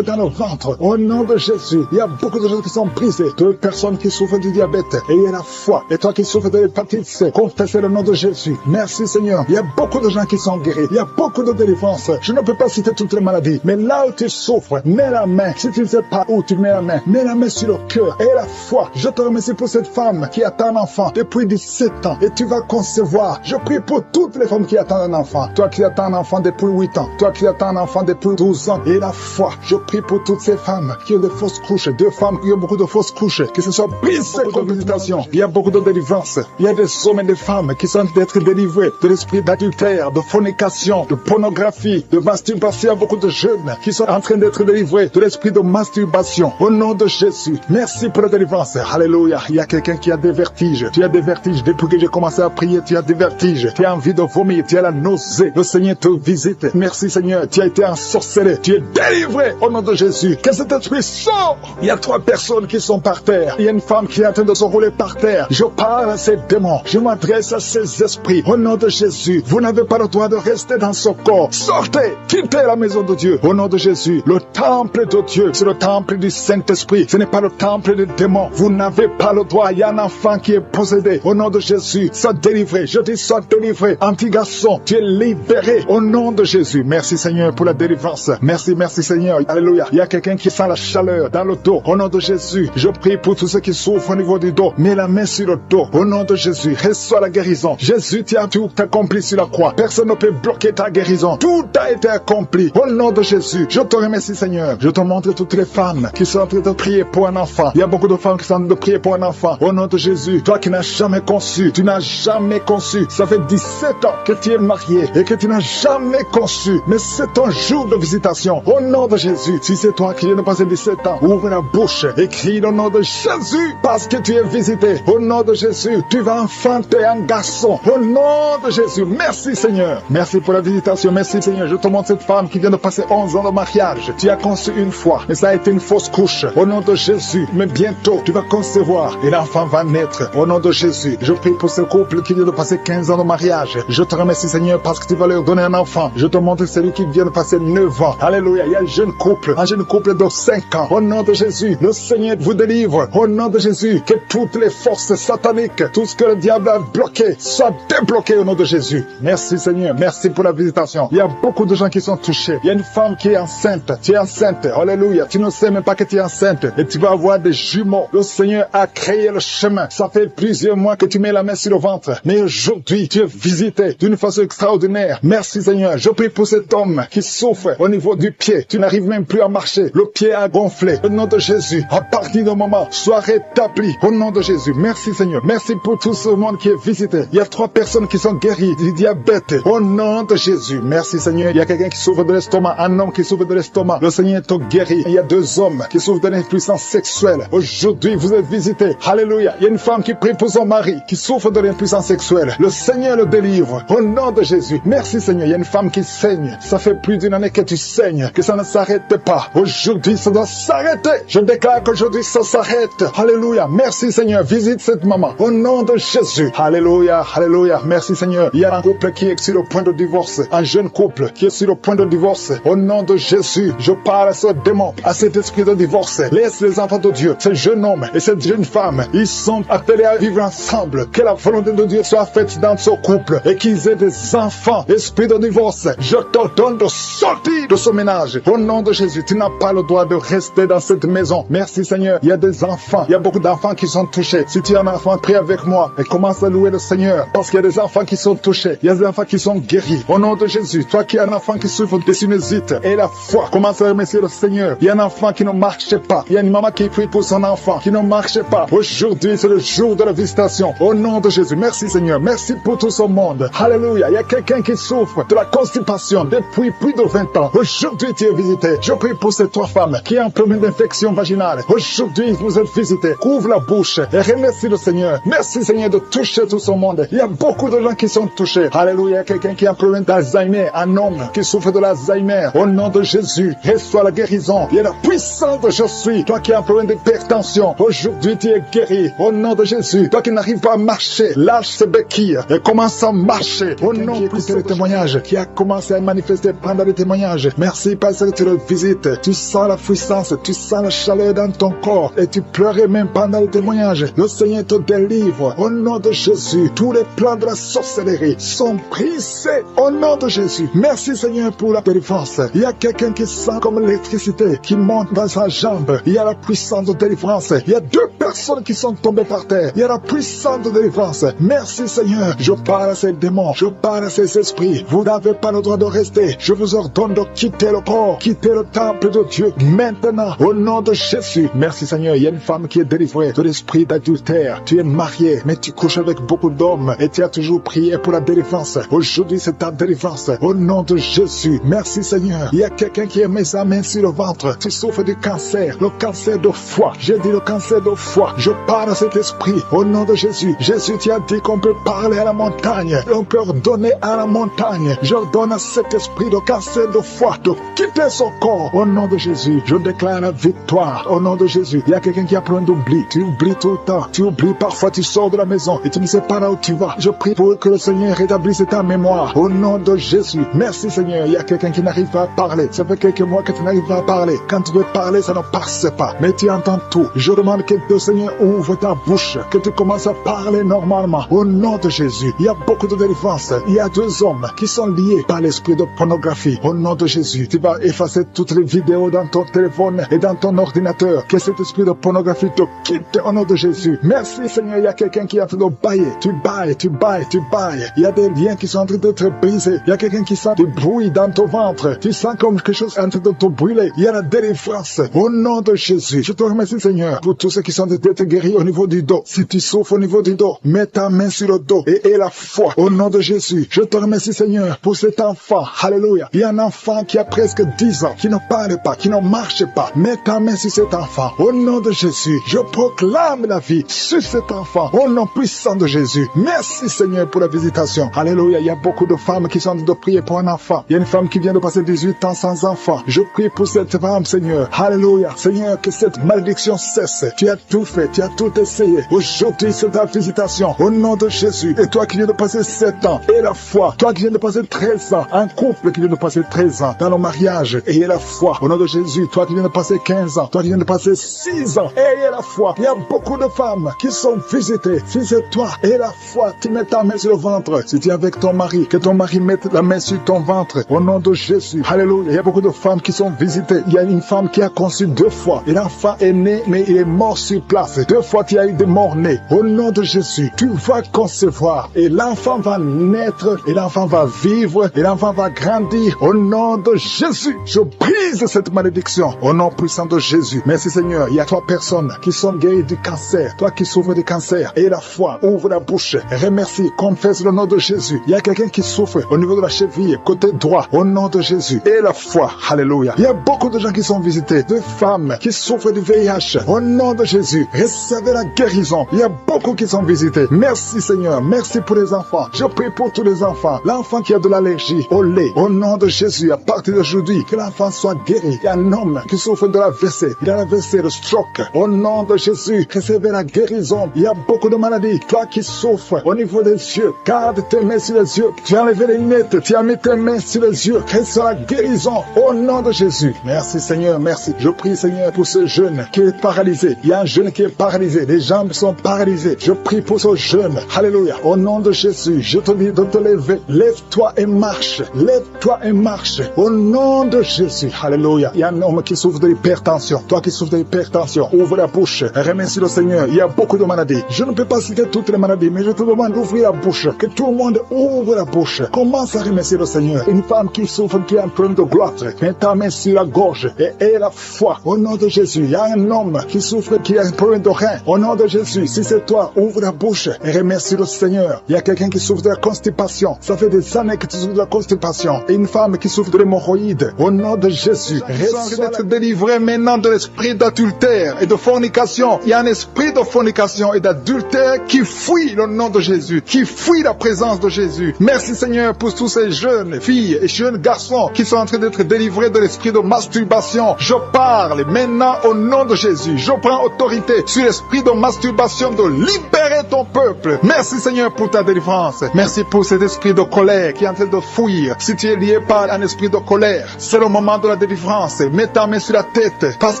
Speaker 2: dans le ventre. Au nom de Jésus, il y a beaucoup de gens qui sont brisés. 2 personnes qui souffrent du diabète. Ayez la foi. Et toi qui souffres de l'hépatite C, confessez le nom de Jésus. Merci Seigneur. Il y a beaucoup de gens qui sont guéris. Il y a beaucoup de délivrance. Je ne peux pas citer toutes les maladies. Mais là où tu souffres, mets la main. Si tu ne sais pas où tu mets la main sur le cœur. Et la foi. Je te remercie pour cette femme qui attend un enfant depuis 17 ans. Et tu vas concevoir. Je prie pour toutes les femmes qui attendent un enfant. Toi qui attends un enfant depuis 8 ans. Toi qui attends un enfant depuis 12 ans. Et la foi. Je prie pour toutes ces femmes qui ont des fausses couches. 2 femmes qui ont beaucoup de fausses couches. Que ce soit brisé comme visitation. Il y a beaucoup de délivrance. Il y a des hommes et des femmes qui sont d'être délivrés de l'esprit d'adultère, de fornication, de pornographie, de masturbation. Il y a beaucoup de jeunes qui sont en train d'être délivrés de l'esprit de masturbation. Au nom de Jésus. Merci pour la délivrance. Alléluia. Il y a quelqu'un qui a des vertiges. Tu as des vertiges. Depuis que j'ai commencé à prier, tu as des vertiges. Tu as envie de vomir. Tu as la nausée. Le Seigneur te visite. Merci Seigneur. Tu as été ensorcelé. Tu es délivré au nom de Jésus. Que cet esprit sort. Il y a 3 personnes qui sont par terre. Il y a une femme qui est en train de se rouler par terre. Je parle à ces démons. Je m'adresse à ces esprits. Au nom de Jésus. Vous n'avez pas le droit de rester dans ce corps. Sortez. Quittez la maison de Dieu. Au nom de Jésus. Le temple de Dieu, c'est le temple du Saint-Esprit. Ce n'est pas le temple des démons. Vous n'avez pas le droit. Il y a un enfant qui est possédé. Au nom de Jésus. Sois délivré. Je dis sois délivré. Anti-garçon, tu es libéré. Au nom de Jésus. Merci Seigneur pour la délivrance. Merci Seigneur. Alléluia. Il y a quelqu'un qui sent la chaleur dans le dos. Au nom de Jésus. Je prie pour tous ceux qui souffrent au niveau du dos. Mets la main sur le dos. Au nom de Jésus. Reçois la guérison. Jésus, tu as tout accompli sur la croix. Personne ne peut bloquer ta guérison. Tout a été accompli. Au nom de Jésus. Je te remercie Seigneur. Je te montre toutes les femmes qui sont en train de prier pour un enfant. Il y a beaucoup de femmes qui sont en train de prier pour un enfant. Au nom de Jésus. Toi qui n'as jamais conçu. Tu n'as jamais conçu. Ça fait 17 ans que tu es marié et que tu n'as jamais conçu. Mais c'est ton jour de visitation. Au nom de Jésus. Si c'est toi qui viens de passer 17 ans, ouvre la bouche et crie le nom de Jésus parce que tu es visité. Au nom de Jésus. Tu vas enfanter un garçon. Au nom de Jésus. Merci Seigneur. Merci pour la visitation. Merci Seigneur. Je te montre cette femme qui vient de passer 11 ans de mariage. Tu as conçu une fois, mais ça a été une fausse couche. Au nom de Jésus. Mais bientôt, tu vas concevoir et l'enfant va naître. Au nom de Jésus. Je prie pour ce couple qui vient de passer 15 ans de mariage. Je te remercie Seigneur parce que tu vas leur donner un enfant. Je te montre celui qui vient de passer 9 ans. Alléluia. Il y a un jeune couple de 5 ans. Au nom de Jésus. Le Seigneur vous délivre. Au nom de Jésus. Que toutes les forces sataniques, tout ce que le diable a bloqué, soit débloqué au nom de Jésus. Merci Seigneur. Merci pour la visitation. Il y a beaucoup de gens qui sont touchés. Il y a une femme qui est enceinte. Tu es enceinte. Alléluia. Tu ne sais même pas que tu es enceinte. Et tu vas avoir des jumeaux. Le Seigneur a créé le chemin. Ça fait plusieurs mois que tu mets la main sur le ventre. Mais aujourd'hui, tu es visité d'une façon extraordinaire. Merci Seigneur. Je prie pour cet homme qui souffre au niveau du pied. Tu n'arrives même plus à marcher. Le pied a gonflé. Au nom de Jésus. À partir du moment, sois rétabli. Au nom de Jésus. Merci Seigneur. Merci pour tous ceux monde qui est visité. Il y a 3 personnes qui sont guéries du diabète. Au nom de Jésus. Merci Seigneur. Il y a quelqu'un qui souffre de l'estomac, un homme qui souffre de l'estomac. Le Seigneur te guérit. Il y a 2 hommes qui souffrent de l'impuissance sexuelle. Aujourd'hui, vous êtes visités. Alléluia. Il y a une femme qui prie pour son mari qui souffre de l'impuissance sexuelle. Le Seigneur le délivre. Au nom de Jésus. Merci Seigneur. Il y a une femme qui saigne. Ça fait plus d'une année que tu saignes, que ça ne s'arrête pas. Aujourd'hui, ça doit s'arrêter. Je déclare qu'aujourd'hui, ça s'arrête. Alléluia. Merci Seigneur. Visite cette maman. Au nom de Jésus. Alléluia. Alléluia. Merci Seigneur. Il y a un couple qui est sur le point de divorce. Un jeune couple qui est sur le point de divorce. Au nom de Jésus, je parle à ce démon, à cet esprit de divorce. Laisse les enfants de Dieu, ce jeune homme et cette jeune femme, ils sont appelés à vivre ensemble. Que la volonté de Dieu soit faite dans ce couple et qu'ils aient des enfants. Esprit de divorce, je t'ordonne de sortir de ce ménage. Au nom de Jésus, tu n'as pas le droit de rester dans cette maison. Merci Seigneur. Il y a des enfants, il y a beaucoup d'enfants qui sont touchés. Si tu es un enfant, prie avec moi et commence à louer le Seigneur parce qu'il y a des enfants qui sont touchés. Il y a des enfants qui sont guéris. Au nom de Jésus, toi qui es un enfant qui souffre de sinusite et la foi, commence à remercier le Seigneur. Il y a un enfant qui ne marche pas. Il y a une maman qui prie pour son enfant qui ne marche pas. Aujourd'hui, c'est le jour de la visitation. Au nom de Jésus, merci Seigneur. Merci pour tout ce monde. Alléluia. Il y a quelqu'un qui souffre de la constipation depuis plus de 20 ans. Aujourd'hui, tu es visité. Je prie pour ces 3 femmes qui ont un problème d'infection vaginale. Aujourd'hui, vous êtes visités. Couvre la bouche et remercie le Seigneur. Merci Seigneur de toucher tout ce monde. Il y a beaucoup de gens qui sont touchés. Alléluia. Il y a quelqu'un qui a un problème d'Alzheimer. Un homme qui souffre de l'Alzheimer. Au nom de Jésus, reçois la guérison. Il y a la puissance de je suis. Toi qui as un problème d'hypertension, aujourd'hui tu es guéri. Au nom de Jésus, toi qui n'arrives pas à marcher, lâche ces béquilles et commence à marcher. Au nom de Jésus, le témoignage qui a commencé à manifester pendant les témoignages. Merci parce que tu le visites. Tu sens la puissance, tu sens la chaleur dans ton corps et tu pleurais même pendant les témoignages. Le Seigneur te délivre. Au nom de Jésus, tous les plans de la sorcellerie sont brisés. Au nom de Jésus, merci Seigneur pour la délivrance. Il y a quelqu'un qui sent comme l'électricité qui monte dans sa jambe. Il y a la puissance de délivrance. Il y a 2 personnes qui sont tombées par terre. Il y a la puissance de délivrance. Merci Seigneur. Je parle à ces démons. Je parle à ces esprits. Vous n'avez pas le droit de rester. Je vous ordonne de quitter le corps, quitter le temple de Dieu maintenant. Au nom de Jésus. Merci Seigneur. Il y a une femme qui est délivrée de l'esprit d'adultère. Tu es marié, mais tu couches avec beaucoup d'hommes et tu as toujours prié pour la délivrance. Aujourd'hui, c'est ta délivrance. Au nom de Jésus. Merci Seigneur. Il y a quelqu'un qui a mis sa main sur le ventre. Tu souffres du cancer, le cancer de foie. J'ai dit le cancer de foie. Je parle à cet esprit. Au nom de Jésus. Jésus, tu as dit qu'on peut parler à la montagne. On peut ordonner à la montagne. J'ordonne à cet esprit de cancer de foie de quitter son corps. Au nom de Jésus. Je déclare la victoire. Au nom de Jésus. Il y a quelqu'un qui a plein d'oubli. Tu oublies tout le temps. Tu oublies parfois. Tu sors de la maison et tu ne sais pas là où tu vas. Je prie pour que le Seigneur rétablisse ta mémoire. Au nom de Jésus. Merci Seigneur. Il y a quelqu'un qui n'arrive pas à parler. Ça fait quelques mois que tu n'arrives pas à parler. Quand tu veux parler, ça ne passe pas. Mais tu entends tout. Je demande que le Seigneur ouvre ta bouche. Que tu commences à parler normalement. Au nom de Jésus. Il y a beaucoup de délivrance. Il y a 2 hommes qui sont liés par l'esprit de pornographie. Au nom de Jésus. Tu vas effacer toutes les vidéos dans ton téléphone et dans ton ordinateur. Que cet esprit de pornographie te quitte au nom de Jésus. Merci Seigneur. Il y a quelqu'un qui est en train de bailler. Tu bailles, tu bailles, tu bailles. Il y a des liens qui sont en train d'être brisés. Il y a quelqu'un qui sent du bruit dans ton ventre. Tu sens comme quelque chose est en train de te brûler. Il y a la délivrance. Au nom de Jésus. Je te remercie Seigneur pour tous ceux qui sont d'être guéris au niveau du dos. Si tu souffres au niveau du dos, mets ta main sur le dos et aie la foi. Au nom de Jésus. Je te remercie Seigneur pour cet enfant. Alléluia. Il y a un enfant qui a presque 10 ans, qui ne parle pas, qui ne marche pas. Mets ta main sur cet enfant. Au nom de Jésus. Je proclame la vie sur cet enfant. Au nom puissant de Jésus. Merci Seigneur pour la visitation. Alléluia. Il y a beaucoup de femmes qui sont en train de prier pour un enfant. Il y a une femme qui vient de passer 18 ans sans enfant. Je prie pour cette femme Seigneur. Alléluia. Seigneur, que cette malédiction cesse. Tu as tout fait. Tu as tout essayé. Aujourd'hui, c'est ta visitation. Au nom de Jésus. Et toi qui viens de passer 7 ans. Et la foi. Toi qui viens de passer 13 ans. Un couple qui vient de passer 13 ans dans le mariage. Ayez la foi. Au nom de Jésus. Toi qui viens de passer 15 ans. Toi qui viens de passer 6 ans. Ayez la foi. Il y a beaucoup de femmes qui sont visitées. Si c'est toi, aie la foi. Tu mets ta main sur le ventre. Si tu es avec ton mari, que ton mari mette la main sur ton ventre. Au nom de Jésus. Alléluia. Il y a beaucoup de femmes qui sont visitées. Il y a une femme qui a conçu 2 fois. Et l'enfant est né, mais il est mort sur place. 2 fois, tu as eu des morts-nés. Au nom de Jésus, tu vas concevoir. Et l'enfant va naître. Et l'enfant va vivre. Et l'enfant va grandir. Au nom de Jésus, je brise cette malédiction. Au nom puissant de Jésus. Merci Seigneur. Il y a 3 personnes qui sont guéries du cancer. Toi qui souffres du cancer. Et la foi. toi, ouvre la bouche, remercie, confesse le nom de Jésus. Il y a quelqu'un qui souffre au niveau de la cheville, côté droit, au nom de Jésus. Et la foi, alléluia. Il y a beaucoup de gens qui sont visités, de femmes qui souffrent du VIH, au nom de Jésus. Recevez la guérison. Il y a beaucoup qui sont visités. Merci Seigneur, merci pour les enfants. Je prie pour tous les enfants. L'enfant qui a de l'allergie au lait, au nom de Jésus, à partir d'aujourd'hui, que l'enfant soit guéri. Il y a un homme qui souffre de l'AVC, il a l'AVC, le stroke. Au nom de Jésus, recevez la guérison. Il y a beaucoup de maladies. Toi qui souffres au niveau des yeux, garde tes mains sur les yeux. Tu as enlevé les lunettes, tu as mis tes mains sur les yeux. Reçois la guérison au nom de Jésus. Merci Seigneur, merci. Je prie Seigneur pour ce jeune qui est paralysé. Il y a un jeune qui est paralysé. Les jambes sont paralysées. Je prie pour ce jeune. Alléluia. Au nom de Jésus, je te dis de te lever. Lève-toi et marche. Lève-toi et marche. Au nom de Jésus. Alléluia. Il y a un homme qui souffre de l'hypertension. Toi qui souffres de l'hypertension, ouvre la bouche. Remercie le Seigneur. Il y a beaucoup de maladies. Je ne peux pas citer toutes les maladies, mais je te demande d'ouvrir la bouche. Que tout le monde ouvre la bouche. Commence à remercier le Seigneur. Une femme qui souffre, qui a un problème de gloire, mets ta main sur la gorge et aie la foi. Au nom de Jésus. Il y a un homme qui souffre, qui a un problème de rein. Au nom de Jésus. Si c'est toi, ouvre la bouche et remercie le Seigneur. Il y a quelqu'un qui souffre de la constipation. Ça fait des années que tu souffres de la constipation. Et une femme qui souffre de l'hémorroïde. Au nom de Jésus. Reçois d'être délivré maintenant de l'esprit d'adultère et de fornication. Il y a un esprit de fornication et d'adultère qui fuit le nom de Jésus, qui fuit la présence de Jésus. Merci Seigneur pour tous ces jeunes filles et jeunes garçons qui sont en train d'être délivrés de l'esprit de masturbation. Je parle maintenant au nom de Jésus. Je prends autorité sur l'esprit de masturbation, de libérer ton peuple. Merci Seigneur pour ta délivrance. Merci pour cet esprit de colère qui est en train de fuir. Si tu es lié par un esprit de colère, c'est le moment de la délivrance. Mets ta main sur la tête parce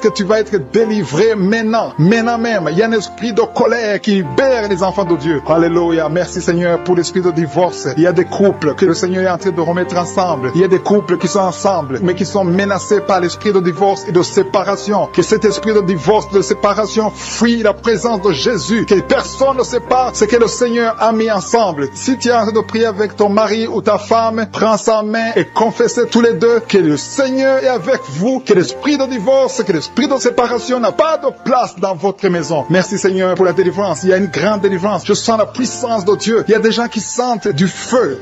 Speaker 2: que tu vas être délivré maintenant. Maintenant même, il y a un esprit de colère qui libère les enfants de Dieu. Alléluia. Merci Seigneur pour l'esprit de divorce. Il y a des couples que le Seigneur est en train de remettre ensemble. Il y a des couples qui sont ensemble, mais qui sont menacés par l'esprit de divorce et de séparation. Que cet esprit de divorce, de séparation, fuit la présence de Jésus. Que personne ne sépare ce que le Seigneur a mis ensemble. Si tu es en train de prier avec ton mari ou ta femme, prends sa main et confessez tous les deux que le Seigneur est avec vous. Que l'esprit de divorce, que l'esprit de séparation n'a pas de place dans votre maison. Merci Seigneur pour la délivrance. Il y a une grande délivrance. Je sens la puissance de Dieu. Il y a des gens qui sentent du feu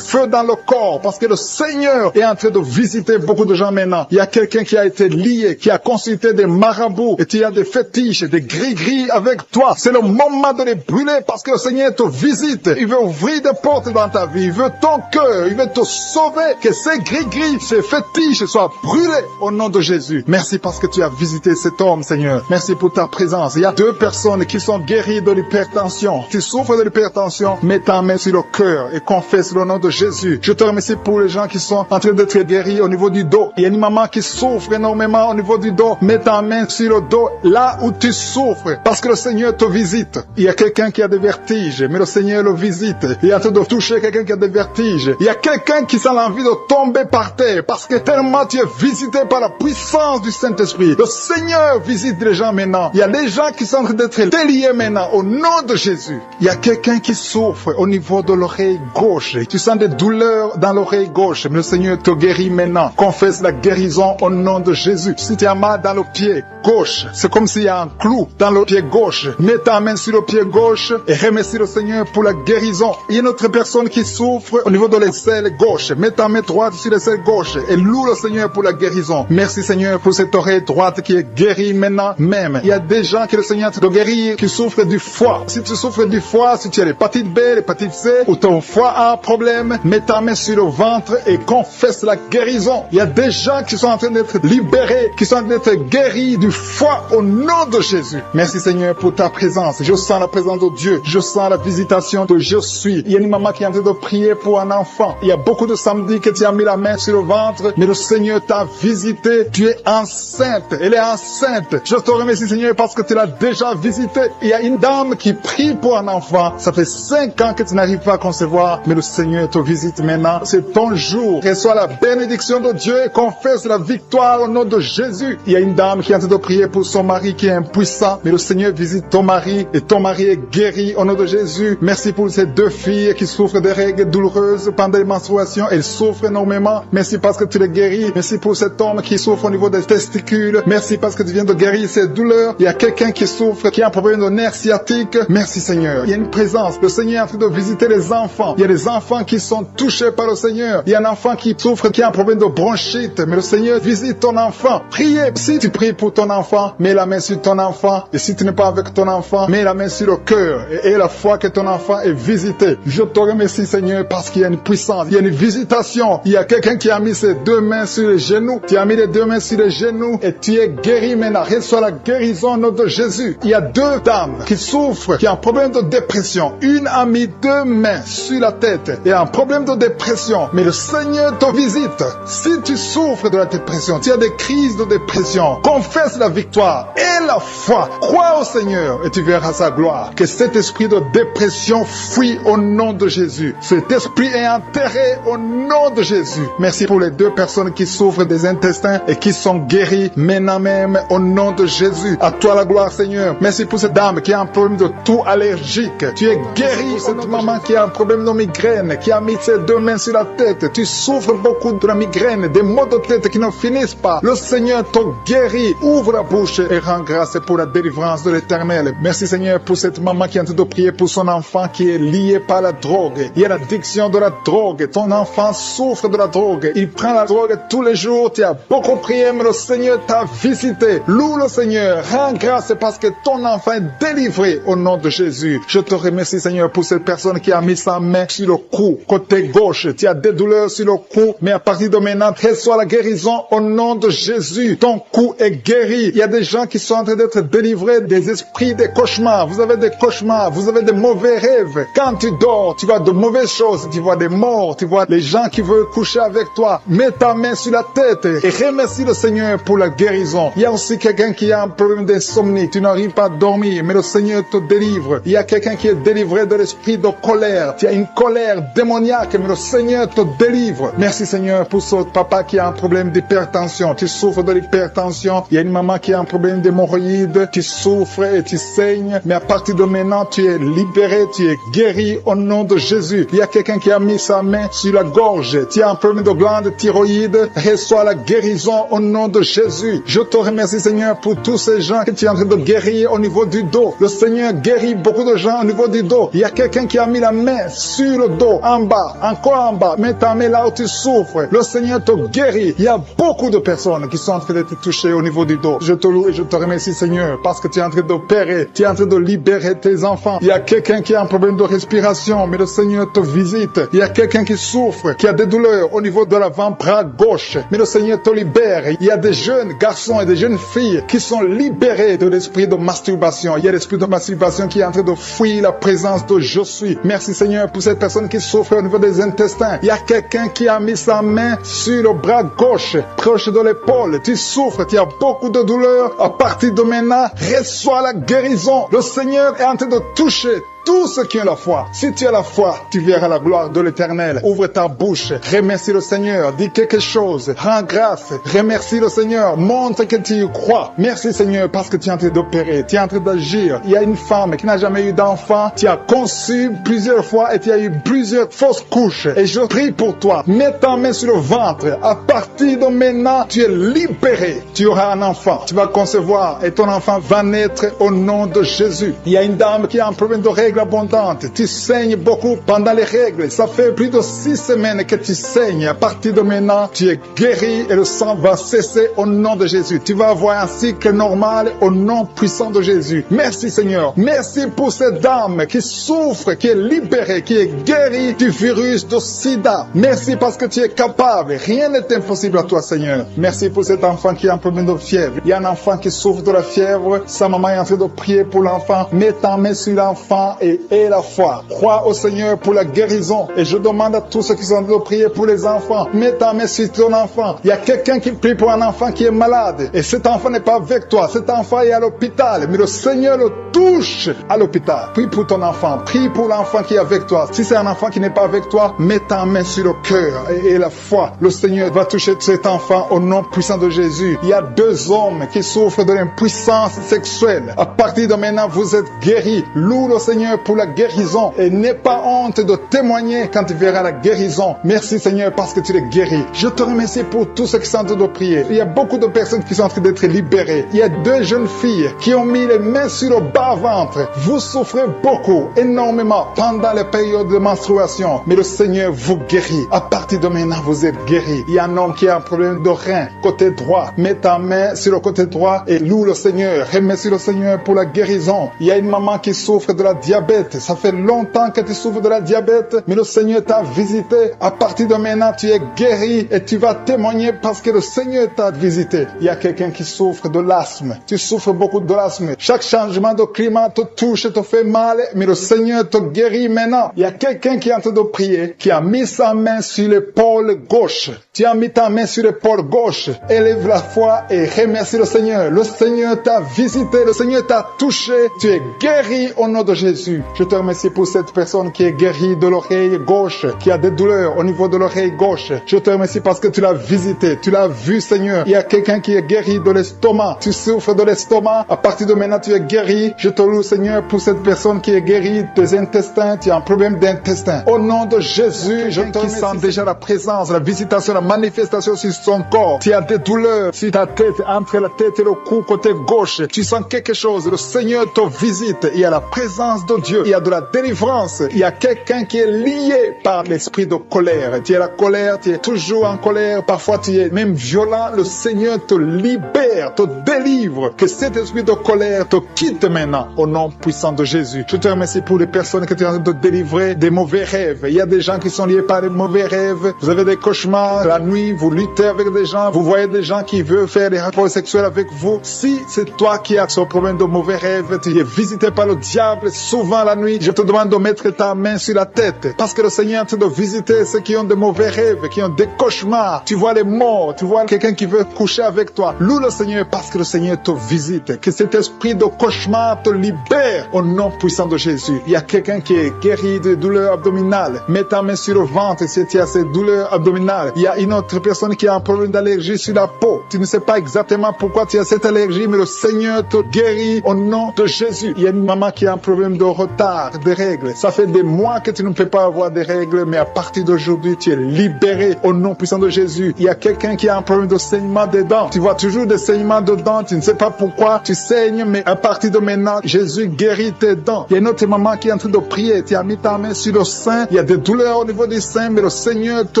Speaker 2: dans le corps parce que le Seigneur est en train de visiter beaucoup de gens maintenant. Il y a quelqu'un qui a été lié, qui a consulté des marabouts et tu as des fétiches, des gris-gris avec toi. C'est le moment de les brûler parce que le Seigneur te visite. Il veut ouvrir des portes dans ta vie. Il veut ton cœur. Il veut te sauver. Que ces gris-gris, ces fétiches soient brûlés au nom de Jésus. Merci parce que tu as visité cet homme, Seigneur. Merci pour ta présence. Il y a 2 personnes qui sont guéries de l'hypertension. Tu souffres de l'hypertension, mets ta main sur le cœur et confesse le nom de Jésus. Je te remercie pour les gens qui sont en train d'être guéris au niveau du dos. Il y a une maman qui souffre énormément au niveau du dos. Mets ta main sur le dos, là où tu souffres, parce que le Seigneur te visite. Il y a quelqu'un qui a des vertiges, mais le Seigneur le visite. Il est en train de toucher quelqu'un qui a des vertiges. Il y a quelqu'un qui sent l'envie de tomber par terre, parce que tellement tu es visité par la puissance du Saint-Esprit. Le Seigneur visite les gens maintenant. Il y a des gens qui sont en train d'être déliés maintenant, au nom de Jésus. Il y a quelqu'un qui souffre au niveau de l'oreille gauche. Tu sens des douleurs dans l'oreille gauche, mais le Seigneur te guérit maintenant. Confesse la guérison au nom de Jésus. Si tu as mal dans le pied gauche, c'est comme s'il y a un clou dans le pied gauche. Mets ta main sur le pied gauche et remercie le Seigneur pour la guérison. Il y a une autre personne qui souffre au niveau de l'aisselle gauche. Mets ta main droite sur l'aisselle gauche et loue le Seigneur pour la guérison. Merci Seigneur pour cette oreille droite qui est guérie maintenant même. Il y a des gens que le Seigneur te guérit qui souffrent du foie. Si tu souffres du foie, si tu as l'hépatite B, l'hépatite C ou ton foie a un problème, mets ta main sur le ventre et confesse la guérison. Il y a des gens qui sont en train d'être libérés, qui sont en train d'être guéris du foie au nom de Jésus. Merci Seigneur pour ta présence. Je sens la présence de Dieu. Je sens la visitation de je suis. Il y a une maman qui est en train de prier pour un enfant. Il y a beaucoup de samedis que tu as mis la main sur le ventre, mais le Seigneur t'a visité. Tu es enceinte. Elle est enceinte. Je te remercie Seigneur parce que tu l'as déjà visité. Il y a une dame qui prie pour un enfant. Ça fait 5 ans que tu n'arrives pas à concevoir, mais le Seigneur te visite maintenant. C'est ton jour. Reçois la bénédiction de Dieu et confesse la victoire au nom de Jésus. Il y a une dame qui est en train de prier pour son mari qui est impuissant, mais le Seigneur visite ton mari et ton mari est guéri guéris au nom de Jésus. Merci pour ces deux filles qui souffrent des règles douloureuses pendant les menstruations. Elles souffrent énormément. Merci parce que tu les guéris. Merci pour cet homme qui souffre au niveau des testicules. Merci parce que tu viens de guérir ces douleurs. Il y a quelqu'un qui souffre, qui a un problème de nerf sciatique. Merci Seigneur. Il y a une présence. Le Seigneur est en train de visiter les enfants. Il y a des enfants qui sont touchés par le Seigneur. Il y a un enfant qui souffre, qui a un problème de bronchite. Mais le Seigneur visite ton enfant. Priez. Si tu pries pour ton enfant, mets la main sur ton enfant. Et si tu n'es pas avec ton enfant, mets la main sur le cœur. Et la foi que ton enfant est visité. Je te remercie Seigneur parce qu'il y a une puissance. Il y a une visitation. Il y a quelqu'un qui a mis ses deux mains sur les genoux. Tu as mis les deux mains sur les genoux et tu es guéri maintenant. Reçois la guérison au nom de Jésus. Il y a deux dames qui souffrent, qui ont un problème de dépression. Une a mis deux mains sur la tête et a un problème de dépression. Mais le Seigneur te visite. Si tu souffres de la dépression, tu as des crises de dépression, confesse la victoire et la foi. Crois au Seigneur et tu verras sa gloire. Que cet esprit de dépression fuit au nom de Jésus. Cet esprit est enterré au nom de Jésus. Merci pour les deux personnes qui souffrent des intestins et qui sont guéries maintenant même au nom de Jésus. À toi la gloire Seigneur. Merci pour cette dame qui a un problème de toux allergique. Tu es guéri. Cette maman qui a un problème de migraine, qui a mis ses deux mains sur la tête. Tu souffres beaucoup de la migraine, des maux de tête qui ne finissent pas. Le Seigneur te guérit. Ouvre la bouche et rends grâce pour la délivrance de l'Éternel. Merci Seigneur pour cette maman qui est en train de prier pour son enfant qui est lié par la drogue. Il y a l'addiction de la drogue. Ton enfant souffre de la drogue. Il prend la drogue tous les jours. Tu as beaucoup prié, mais le Seigneur t'a visité. Loue le Seigneur. Rends grâce parce que ton enfant est délivré au nom de Jésus. Je te remercie Seigneur pour cette personne qui a mis sa main sur le cou, côté gauche. Tu as des douleurs sur le cou, mais à partir de maintenant, reçois la guérison au nom de Jésus. Ton cou est guéri. Il y a des gens qui sont en train d'être délivrés des esprits, des cauchemars. Vous avez des cauchemars, vous avez des mauvais rêves. Quand tu dors, tu vois de mauvaises choses. Tu vois des morts, tu vois les gens qui veulent coucher avec toi. Mets ta main sur la tête et remercie le Seigneur pour la guérison. Il y a aussi quelqu'un qui a un problème d'insomnie. Tu n'arrives pas à dormir, mais le Seigneur te délivre. Il y a quelqu'un qui est délivré de l'esprit de colère. Tu as une colère démoniaque, mais le Seigneur te délivre. Merci Seigneur pour ce papa qui a un problème d'hypertension. Tu souffres de l'hypertension. Il y a une maman qui a un problème d'hémorroïdes. Tu souffres et tu saignes, mais à partir de maintenant, tu es libéré, tu es guéri au nom de Jésus. Il y a quelqu'un qui a mis sa main sur la gorge. Tu as un problème de glande thyroïde. Reçois la guérison au nom de Jésus. Je te remercie Seigneur pour tous ces gens que tu es en train de guérir au niveau du dos. Le Seigneur guérit beaucoup de gens au niveau du dos. Il y a quelqu'un qui a mis la main sur le dos, en bas, encore en bas. Mets ta main là où tu souffres. Le Seigneur te guérit. Il y a beaucoup de personnes qui sont en train d'être touchées au niveau du dos. Je te loue et je te remercie Seigneur parce que tu es en train d'opérer. Tu es en train de libérer tes enfants. Il y a quelqu'un qui a un problème de respiration, mais le Seigneur te visite. Il y a quelqu'un qui souffre, qui a des douleurs au niveau de l'avant-bras gauche, mais le Seigneur te libère. Il y a des jeunes garçons et des jeunes filles qui sont libérés de l'esprit de masturbation. Il y a l'esprit de masturbation qui est en train de fuir la présence de je suis. Merci Seigneur pour cette personne qui souffre au niveau des intestins. Il y a quelqu'un qui a mis sa main sur le bras gauche, proche de l'épaule. Tu souffres, tu as beaucoup de douleurs. À partir de maintenant, reçois la guérison. Le Seigneur est en train de toucher tous ceux qui ont la foi. Si tu as la foi, tu verras la gloire de l'Éternel. Ouvre ta bouche, remercie le Seigneur, dis quelque chose, rends grâce, remercie le Seigneur, montre que tu y crois. Merci Seigneur parce que tu es en train d'opérer, tu es en train d'agir. Il y a une femme qui n'a jamais eu d'enfant, tu as conçu plusieurs fois et tu as eu plusieurs fausses couches. Et je prie pour toi, mets ta main sur le ventre. À partir de maintenant, tu es libéré. Tu auras un enfant, tu vas concevoir et ton enfant va naître au nom de Jésus. Il y a une dame qui a un problème de règles abondante. Tu saignes beaucoup pendant les règles. Ça fait plus de 6 semaines que tu saignes. À partir de maintenant, tu es guéri et le sang va cesser au nom de Jésus. Tu vas avoir un cycle normal au nom puissant de Jésus. Merci Seigneur. Merci pour cette dame qui souffre, qui est libérée, qui est guérie du virus de sida. Merci parce que tu es capable. Rien n'est impossible à toi Seigneur. Merci pour cet enfant qui a un problème de fièvre. Il y a un enfant qui souffre de la fièvre. Sa maman est en train de prier pour l'enfant. Mets ta main sur l'enfant et la foi. Crois au Seigneur pour la guérison. Et je demande à tous ceux qui sont en train de prier pour les enfants, mets ta main sur ton enfant. Il y a quelqu'un qui prie pour un enfant qui est malade. Et cet enfant n'est pas avec toi. Cet enfant est à l'hôpital. Mais le Seigneur le touche à l'hôpital. Prie pour ton enfant. Prie pour l'enfant qui est avec toi. Si c'est un enfant qui n'est pas avec toi, mets ta main sur le cœur et la foi. Le Seigneur va toucher cet enfant au nom puissant de Jésus. Il y a 2 hommes qui souffrent de l'impuissance sexuelle. À partir de maintenant, vous êtes guéris. Loue le Seigneur pour la guérison et n'aie pas honte de témoigner quand tu verras la guérison. Merci Seigneur parce que tu les guéris. Je te remercie pour tous ceux qui sont en train de prier. Il y a beaucoup de personnes qui sont en train d'être libérées. Il y a 2 jeunes filles qui ont mis les mains sur le bas-ventre. Vous souffrez beaucoup, énormément pendant les périodes de menstruation. Mais le Seigneur vous guérit. À partir de maintenant, vous êtes guéris. Il y a un homme qui a un problème de rein, côté droit. Mets ta main sur le côté droit et loue le Seigneur. Remercie le Seigneur pour la guérison. Il y a une maman qui souffre de la diabète. Ça fait longtemps que tu souffres de la diabète, mais le Seigneur t'a visité. À partir de maintenant, tu es guéri et tu vas témoigner parce que le Seigneur t'a visité. Il y a quelqu'un qui souffre de l'asthme. Tu souffres beaucoup de l'asthme. Chaque changement de climat te touche et te fait mal, mais le Seigneur te guérit maintenant. Il y a quelqu'un qui est en train de prier, qui a mis sa main sur l'épaule gauche. Tu as mis ta main sur l'épaule gauche. Élève la foi et remercie le Seigneur. Le Seigneur t'a visité, le Seigneur t'a touché. Tu es guéri au nom de Jésus. Je te remercie pour cette personne qui est guérie de l'oreille gauche, qui a des douleurs au niveau de l'oreille gauche. Je te remercie parce que tu l'as visité, tu l'as vu Seigneur. Il y a quelqu'un qui est guéri de l'estomac. Tu souffres de l'estomac. À partir de maintenant, tu es guéri. Je te loue Seigneur pour cette personne qui est guérie des intestins. Tu as un problème d'intestin. Au nom de Jésus, je te remercie. Sens déjà la présence, la visitation, la manifestation sur son corps. Tu as des douleurs sur ta tête, entre la tête et le cou, côté gauche. Tu sens quelque chose. Le Seigneur te visite. Il y a la présence de Dieu. Il y a de la délivrance. Il y a quelqu'un qui est lié par l'esprit de colère. Tu es la colère, tu es toujours en colère. Parfois, tu es même violent. Le Seigneur te libère, te délivre. Que cet esprit de colère te quitte maintenant au nom puissant de Jésus. Je te remercie pour les personnes que tu es en train de délivrer des mauvais rêves. Il y a des gens qui sont liés par les mauvais rêves. Vous avez des cauchemars. La nuit, vous luttez avec des gens. Vous voyez des gens qui veulent faire des rapports sexuels avec vous. Si c'est toi qui as ce problème de mauvais rêves, tu es visité par le diable souvent la nuit, je te demande de mettre ta main sur la tête. Parce que le Seigneur est en train de visiter ceux qui ont de mauvais rêves, qui ont des cauchemars. Tu vois les morts, tu vois quelqu'un qui veut coucher avec toi. Loue le Seigneur parce que le Seigneur te visite. Que cet esprit de cauchemar te libère au nom puissant de Jésus. Il y a quelqu'un qui est guéri de douleurs abdominales. Mets ta main sur le ventre si tu as ces douleurs abdominales. Il y a une autre personne qui a un problème d'allergie sur la peau. Tu ne sais pas exactement pourquoi tu as cette allergie, mais le Seigneur te guérit au nom de Jésus. Il y a une maman qui a un problème de retard, de règles. Ça fait des mois que tu ne peux pas avoir des règles, mais à partir d'aujourd'hui, tu es libéré au nom puissant de Jésus. Il y a quelqu'un qui a un problème de saignement des dents. Tu vois toujours des saignements de dents, tu ne sais pas pourquoi tu saignes, mais à partir de maintenant, Jésus guérit tes dents. Il y a une autre maman qui est en train de prier. Tu as mis ta main sur le sein. Il y a des douleurs au niveau du sein, mais le Seigneur te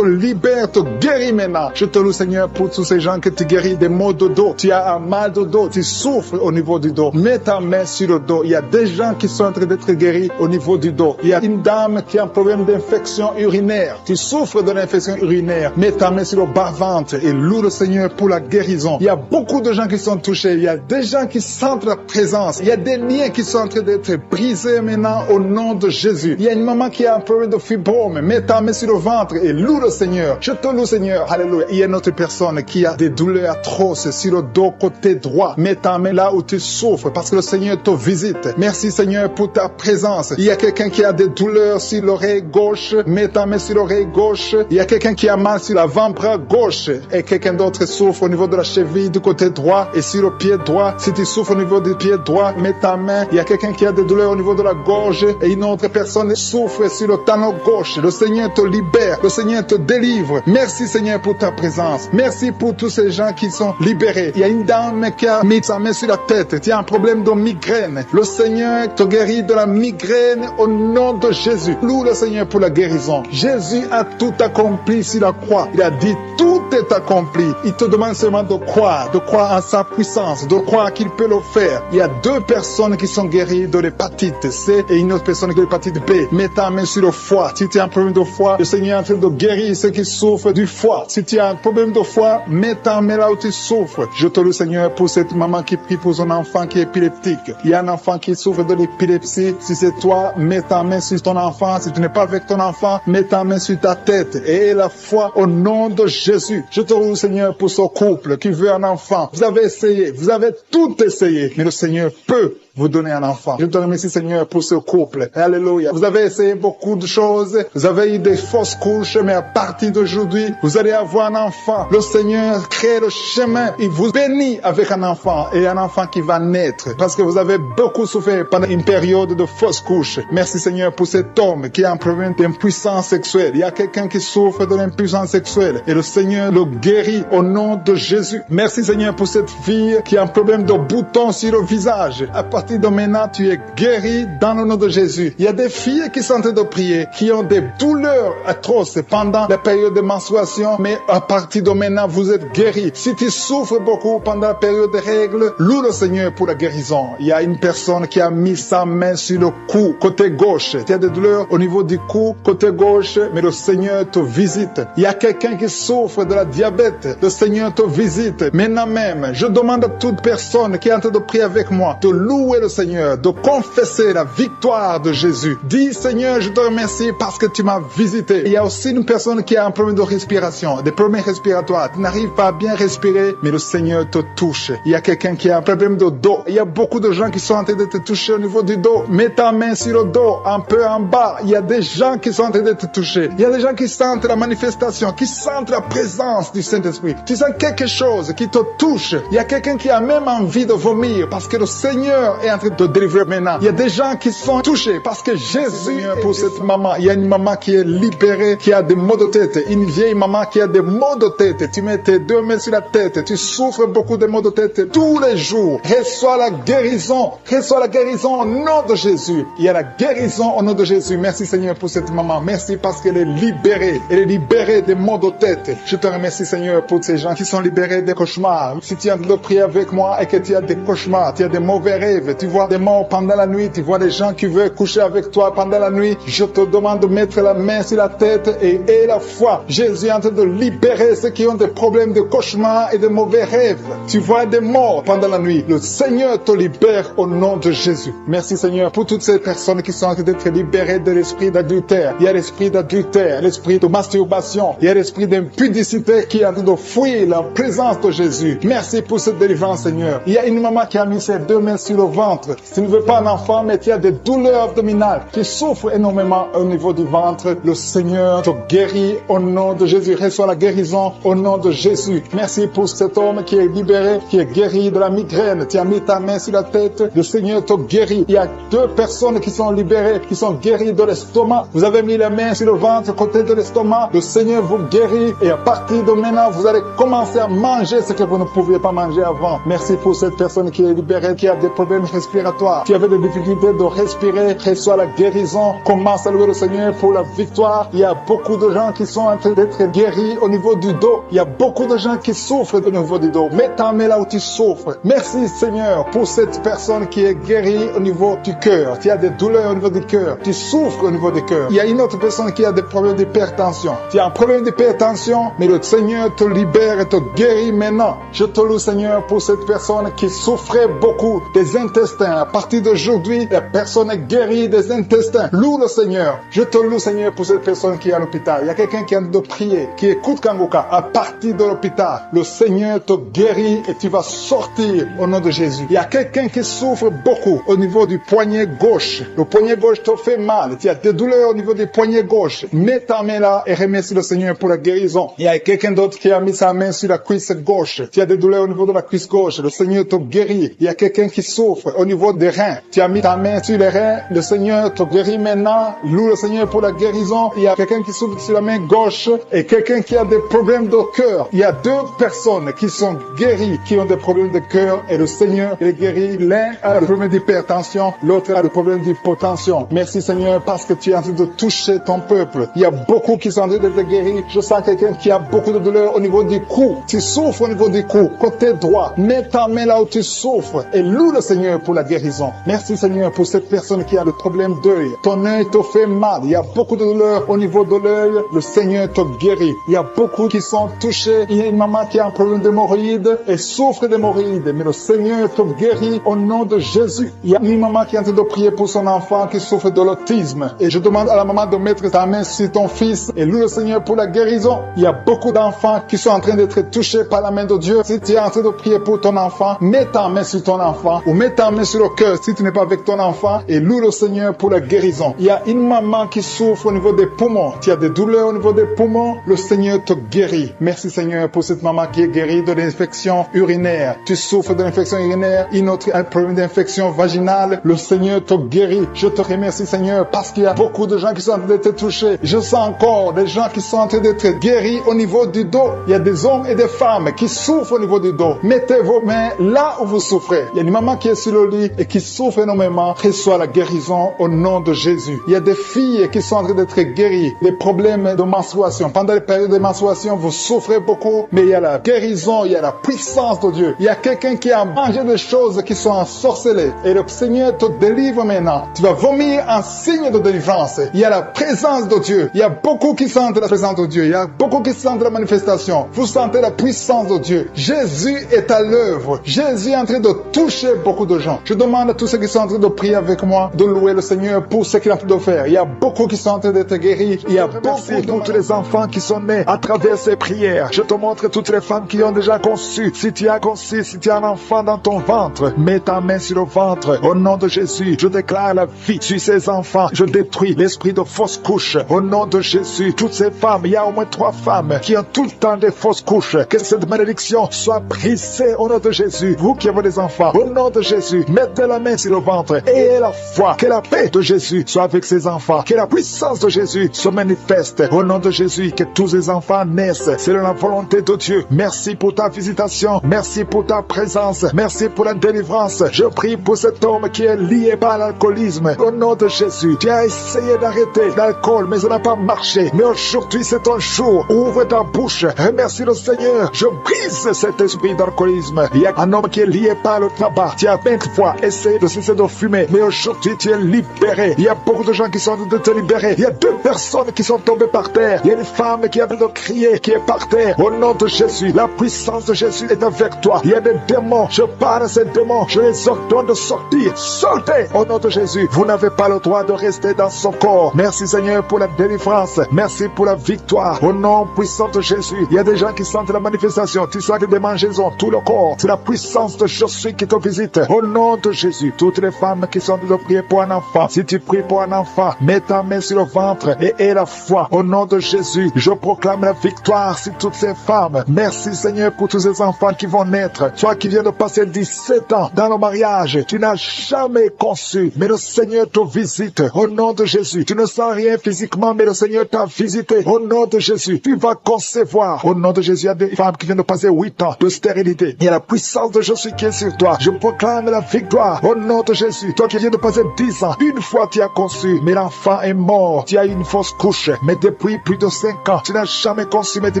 Speaker 2: libère, te guérit maintenant. Je te loue, Seigneur, pour tous ces gens que tu guéris des maux de dos. Tu as un mal de dos, tu souffres au niveau du dos. Mets ta main sur le dos. Il y a des gens qui sont en train d'être guéris au niveau du dos. Il y a une dame qui a un problème d'infection urinaire. Tu souffres de l'infection urinaire. Mets ta main sur le bas-ventre et loue le Seigneur pour la guérison. Il y a beaucoup de gens qui sont touchés. Il y a des gens qui sentent la présence. Il y a des liens qui sont en train d'être brisés maintenant au nom de Jésus. Il y a une maman qui a un problème de fibrome. Mets ta main sur le ventre et loue le Seigneur. Je te loue, Seigneur. Alléluia. Il y a une autre personne qui a des douleurs atroces sur le dos côté droit. Mets ta main là où tu souffres parce que le Seigneur te visite. Merci, Seigneur, pour ta présence. Il y a quelqu'un qui a des douleurs sur l'oreille gauche. Mets ta main sur l'oreille gauche. Il y a quelqu'un qui a mal sur l'avant-bras gauche. Et quelqu'un d'autre souffre au niveau de la cheville du côté droit et sur le pied droit. Si tu souffres au niveau du pied droit, mets ta main. Il y a quelqu'un qui a des douleurs au niveau de la gorge et une autre personne souffre sur le talon gauche. Le Seigneur te libère. Le Seigneur te délivre. Merci, Seigneur, pour ta présence. Merci pour tous ces gens qui sont libérés. Il y a une dame qui a mis sa main sur la tête. Tu as un problème de migraine. Le Seigneur te guérit de la migraine au nom de Jésus. Loue le Seigneur pour la guérison. Jésus a tout accompli sur la croix. Il a dit tout est accompli. Il te demande seulement de croire en sa puissance, de croire qu'il peut le faire. Il y a 2 personnes qui sont guéries de l'hépatite C et une autre personne qui a l'hépatite B. Mets ta main sur le foie. Si tu as un problème de foie, le Seigneur est en train de guérir ceux qui souffrent du foie. Si tu as un problème de foie, mets ta main là où tu souffres. Je te loue, Seigneur, pour cette maman qui prie pour son enfant qui est épileptique. Il y a un enfant qui souffre de l'épilepsie. Si c'est toi, mets ta main sur ton enfant. Si tu n'es pas avec ton enfant, mets ta main sur ta tête et la foi au nom de Jésus. Je te loue, Seigneur, pour ce couple qui veut un enfant. Vous avez essayé, vous avez tout essayé, mais le Seigneur peut vous donner un enfant. Je te remercie, Seigneur, pour ce couple. Alléluia. Vous avez essayé beaucoup de choses. Vous avez eu des fausses couches, mais à partir d'aujourd'hui, vous allez avoir un enfant. Le Seigneur crée le chemin. Il vous bénit avec un enfant et un enfant qui va naître. Parce que vous avez beaucoup souffert pendant une période de fausses couches. Merci, Seigneur, pour cet homme qui a un problème d'impuissance sexuelle. Il y a quelqu'un qui souffre de l'impuissance sexuelle et le Seigneur le guérit au nom de Jésus. Merci, Seigneur, pour cette fille qui a un problème de boutons sur le visage. À partir de maintenant, tu es guéri dans le nom de Jésus. Il y a des filles qui sont en train de prier, qui ont des douleurs atroces pendant la période de menstruation, mais à partir de maintenant, vous êtes guéris. Si tu souffres beaucoup pendant la période des règles, loue le Seigneur pour la guérison. Il y a une personne qui a mis sa main sur le cou, côté gauche. Tu as des douleurs au niveau du cou, côté gauche, mais le Seigneur te visite. Il y a quelqu'un qui souffre de la diabète. Le Seigneur te visite. Maintenant même, je demande à toute personne qui est en train de prier avec moi de louer le Seigneur, de confesser la victoire de Jésus. Dis, Seigneur, je te remercie parce que tu m'as visité. Il y a aussi une personne qui a un problème de respiration, des problèmes respiratoires. Tu n'arrives pas à bien respirer, mais le Seigneur te touche. Il y a quelqu'un qui a un problème de dos. Il y a beaucoup de gens qui sont en train de te toucher au niveau du dos. Mets ta main sur le dos, un peu en bas. Il y a des gens qui sont en train de te toucher. Il y a des gens qui sentent la manifestation, qui sentent la présence du Saint-Esprit. Tu sens quelque chose qui te touche. Il y a quelqu'un qui a même envie de vomir parce que le Seigneur est en train de te délivrer maintenant. Il y a des gens qui sont touchés parce que Jésus est pour cette maman. Il y a une maman qui est libérée, qui a des maux de tête. Une vieille maman qui a des maux de tête. Tu mets tes deux mains sur la tête. Tu souffres beaucoup de maux de tête tous les jours. Reçois la guérison. Reçois la guérison au nom de Jésus. Il y a la guérison au nom de Jésus. Merci, Seigneur, pour cette maman. Merci parce qu'elle est libérée. Elle est libérée des maux de tête. Je te remercie, Seigneur, pour ces gens qui sont libérés des cauchemars. Si tu es en train de prier avec moi et que tu as des cauchemars, tu as des mauvais rêves, tu vois des morts pendant la nuit, tu vois des gens qui veulent coucher avec toi pendant la nuit, je te demande de mettre la main sur la tête et la foi. Jésus est en train de libérer ceux qui ont des problèmes de cauchemars et de mauvais rêves. Tu vois des morts pendant la nuit. Le Seigneur te libère au nom de Jésus. Merci, Seigneur, pour toutes ces personnes qui sont en train d'être libérées de l'esprit d'adultère. Il y a l'esprit d'adultère, l'esprit de masturbation, il y a l'esprit d'impudicité qui est en train de fuir la présence de Jésus. Merci pour cette délivrance, Seigneur. Il y a une maman qui a mis ses deux mains sur le ventre. Tu ne veux pas un enfant, mais tu as des douleurs abdominales. Tu souffres énormément au niveau du ventre. Le Seigneur te guérit au nom de Jésus. Reçois la guérison au nom de Jésus. Merci pour cet homme qui est libéré, qui est guéri de la migraine. Tu as mis ta main sur la tête. Le Seigneur te guérit. Il y a deux personnes qui sont libérées, qui sont guéries de l'estomac. Vous avez mis la main sur le ventre, côté de l'estomac. Le Seigneur vous guérit et à partir de maintenant, vous allez commencer à manger ce que vous ne pouviez pas manger avant. Merci pour cette personne qui est libérée, qui a des problèmes respiratoires, qui avait des difficultés de respirer. Reçois la guérison. Commence à louer le Seigneur pour la victoire. Il y a beaucoup de gens qui sont en train d'être guéris au niveau du dos. Il y a beaucoup de gens qui souffrent au niveau du dos. Mets ta main là où tu souffres. Merci, Seigneur, pour cette personne qui est guérie au niveau du cœur. Tu as des douleurs au niveau du cœur. Tu souffres au niveau du cœur. Il y a une autre personne qui a des problèmes d'hypertension. Tu as un problème d'hypertension, mais le Seigneur te libère et te guérit maintenant. Je te loue, Seigneur, pour cette personne qui souffrait beaucoup des intestins. À partir d'aujourd'hui, la personne est guérie des intestins. Loue le Seigneur. Je te loue, Seigneur, pour cette personne qui est à l'hôpital. Il y a quelqu'un qui est en train de prier, qui écoute Kangoka. À partir de l'hôpital, le Seigneur te guérit et tu vas sortir au nom de Jésus. Il y a quelqu'un qui souffre beaucoup au niveau du poignet gauche. Le poignet gauche te fait mal. Tu as des douleurs au niveau du poignet gauche. Mets ta main là et remercie le Seigneur pour la guérison. Il y a quelqu'un d'autre qui a mis sa main sur la cuisse gauche. Tu as des douleurs au niveau de la cuisse gauche. Le Seigneur te guérit. Il y a quelqu'un qui souffre au niveau des reins. Tu as mis ta main sur les reins. Le Seigneur te guérit maintenant. Loue le Seigneur pour la guérison. Il y a quelqu'un qui souffre sur la main gauche et quelqu'un qui a des problèmes de cœur. Il y a deux personnes qui sont guéries, qui ont des problèmes de cœur et le Seigneur les guérit. L'un a le problème d'hypertension, l'autre a le problème d'hypotension. Merci, Seigneur, parce que tu es en train de toucher ton peuple. Il y a beaucoup qui sont en train d'être guéris. Je sens quelqu'un qui a beaucoup de douleur au niveau du cou. Tu souffres au niveau du cou, côté droit. Mets ta main là où tu souffres et loue le Seigneur pour la guérison. Merci, Seigneur, pour cette personne qui a le problème d'œil. Ton œil te fait mal. Il y a beaucoup de douleur au niveau de l'œil. Le Seigneur te guérit. Il y a beaucoup qui sont touchés. Il y a une maman qui a un problème d'hémorroïdes et souffre d'hémorroïdes. Mais le Seigneur te guérit au nom de Jésus. Il y a une maman qui est en train de prier pour son enfant qui souffre de l'autisme. Et je demande à la maman de mettre ta main sur ton fils et loue le Seigneur pour la guérison. Il y a beaucoup d'enfants qui sont en train d'être touchés par la main de Dieu. Si tu es en train de prier pour ton enfant, mets ta main sur ton enfant ou mets ta ta main sur le cœur si tu n'es pas avec ton enfant et loue le Seigneur pour la guérison. Il y a une maman qui souffre au niveau des poumons. Tu as des douleurs au niveau des poumons, le Seigneur te guérit. Merci Seigneur pour cette maman qui est guérie de l'infection urinaire. Tu souffres de l'infection urinaire, une autre un problème d'infection vaginale, le Seigneur te guérit. Je te remercie Seigneur parce qu'il y a beaucoup de gens qui sont en train d'être touchés. Je sens encore des gens qui sont en train d'être guéris au niveau du dos. Il y a des hommes et des femmes qui souffrent au niveau du dos. Mettez vos mains là où vous souffrez. Il y a une maman qui est sur le lit et qui souffre énormément. Reçois la guérison au nom de Jésus. Il y a des filles qui sont en train d'être guéries des problèmes de menstruation. Pendant les périodes de menstruation, vous souffrez beaucoup, mais il y a la guérison, il y a la puissance de Dieu. Il y a quelqu'un qui a mangé des choses qui sont ensorcelées et le Seigneur te délivre maintenant. Tu vas vomir en signe de délivrance. Il y a la présence de Dieu. Il y a beaucoup qui sentent la présence de Dieu. Il y a beaucoup qui sentent la manifestation. Vous sentez la puissance de Dieu. Jésus est à l'œuvre. Jésus est en train de toucher beaucoup de gens. Je demande à tous ceux qui sont en train de prier avec moi de louer le Seigneur pour ce qu'il a en train de faire. Il y a beaucoup qui sont en train d'être guéris. Il y a beaucoup pour tous les enfants qui sont nés à travers ces prières. Je te montre toutes les femmes qui ont déjà conçu. Si tu as conçu, si tu as un enfant dans ton ventre, mets ta main sur le ventre. Au nom de Jésus, je déclare la vie sur ces enfants. Je détruis l'esprit de fausse couche. Au nom de Jésus, toutes ces femmes, il y a au moins 3 femmes qui ont tout le temps des fausses couches. Que cette malédiction soit brisée au nom de Jésus. Vous qui avez des enfants, au nom de Jésus, mettez la main sur le ventre et la foi. Que la paix de Jésus soit avec ces enfants. Que la puissance de Jésus se manifeste. Au nom de Jésus, que tous ces enfants naissent. C'est la volonté de Dieu. Merci pour ta visitation. Merci pour ta présence. Merci pour la délivrance. Je prie pour cet homme qui est lié par l'alcoolisme. Au nom de Jésus, tu as essayé d'arrêter l'alcool, mais ça n'a pas marché. Mais aujourd'hui, c'est ton jour. Ouvre ta bouche. Remercie le Seigneur. Je brise cet esprit d'alcoolisme. Il y a un homme qui est lié par le tabac. Tu as 20 fois essayé de cesser de fumer, mais aujourd'hui, tu es libéré. Il y a beaucoup de gens qui sont en train de te libérer. Il y a 2 personnes qui sont tombées par terre. Il y a une femme qui a envie de crier, qui est par terre. Au nom de Jésus, la puissance de Jésus est avec toi. Il y a des démons. Je parle à ces démons. Je les ordonne de sortir. Sortez au nom de Jésus. Vous n'avez pas le droit de rester dans son corps. Merci Seigneur pour la délivrance. Merci pour la victoire. Au nom puissant de Jésus. Il y a des gens qui sentent la manifestation. Tu sens des démangeaisons, tout le corps. C'est la puissance de Jésus qui te visite. Au nom de Jésus. Toutes les femmes qui sont de prier pour un enfant. Si tu pries pour un enfant, mets ta main sur le ventre et aie la foi. Au nom de Jésus, je proclame la victoire sur toutes ces femmes. Merci Seigneur pour tous ces enfants qui vont naître. Toi qui viens de passer 17 ans dans le mariage, tu n'as jamais conçu, mais le Seigneur te visite. Au nom de Jésus, tu ne sens rien physiquement, mais le Seigneur t'a visité. Au nom de Jésus, tu vas concevoir. Au nom de Jésus, il y a des femmes qui viennent de passer 8 ans de stérilité. Il y a la puissance de Jésus qui est sur toi. Je proclame la victoire. Au nom de Jésus, toi qui viens de passer 10 ans, une fois tu as conçu, mais l'enfant est mort. Tu as eu une fausse couche, mais depuis plus de 5 ans, tu n'as jamais conçu, mais tu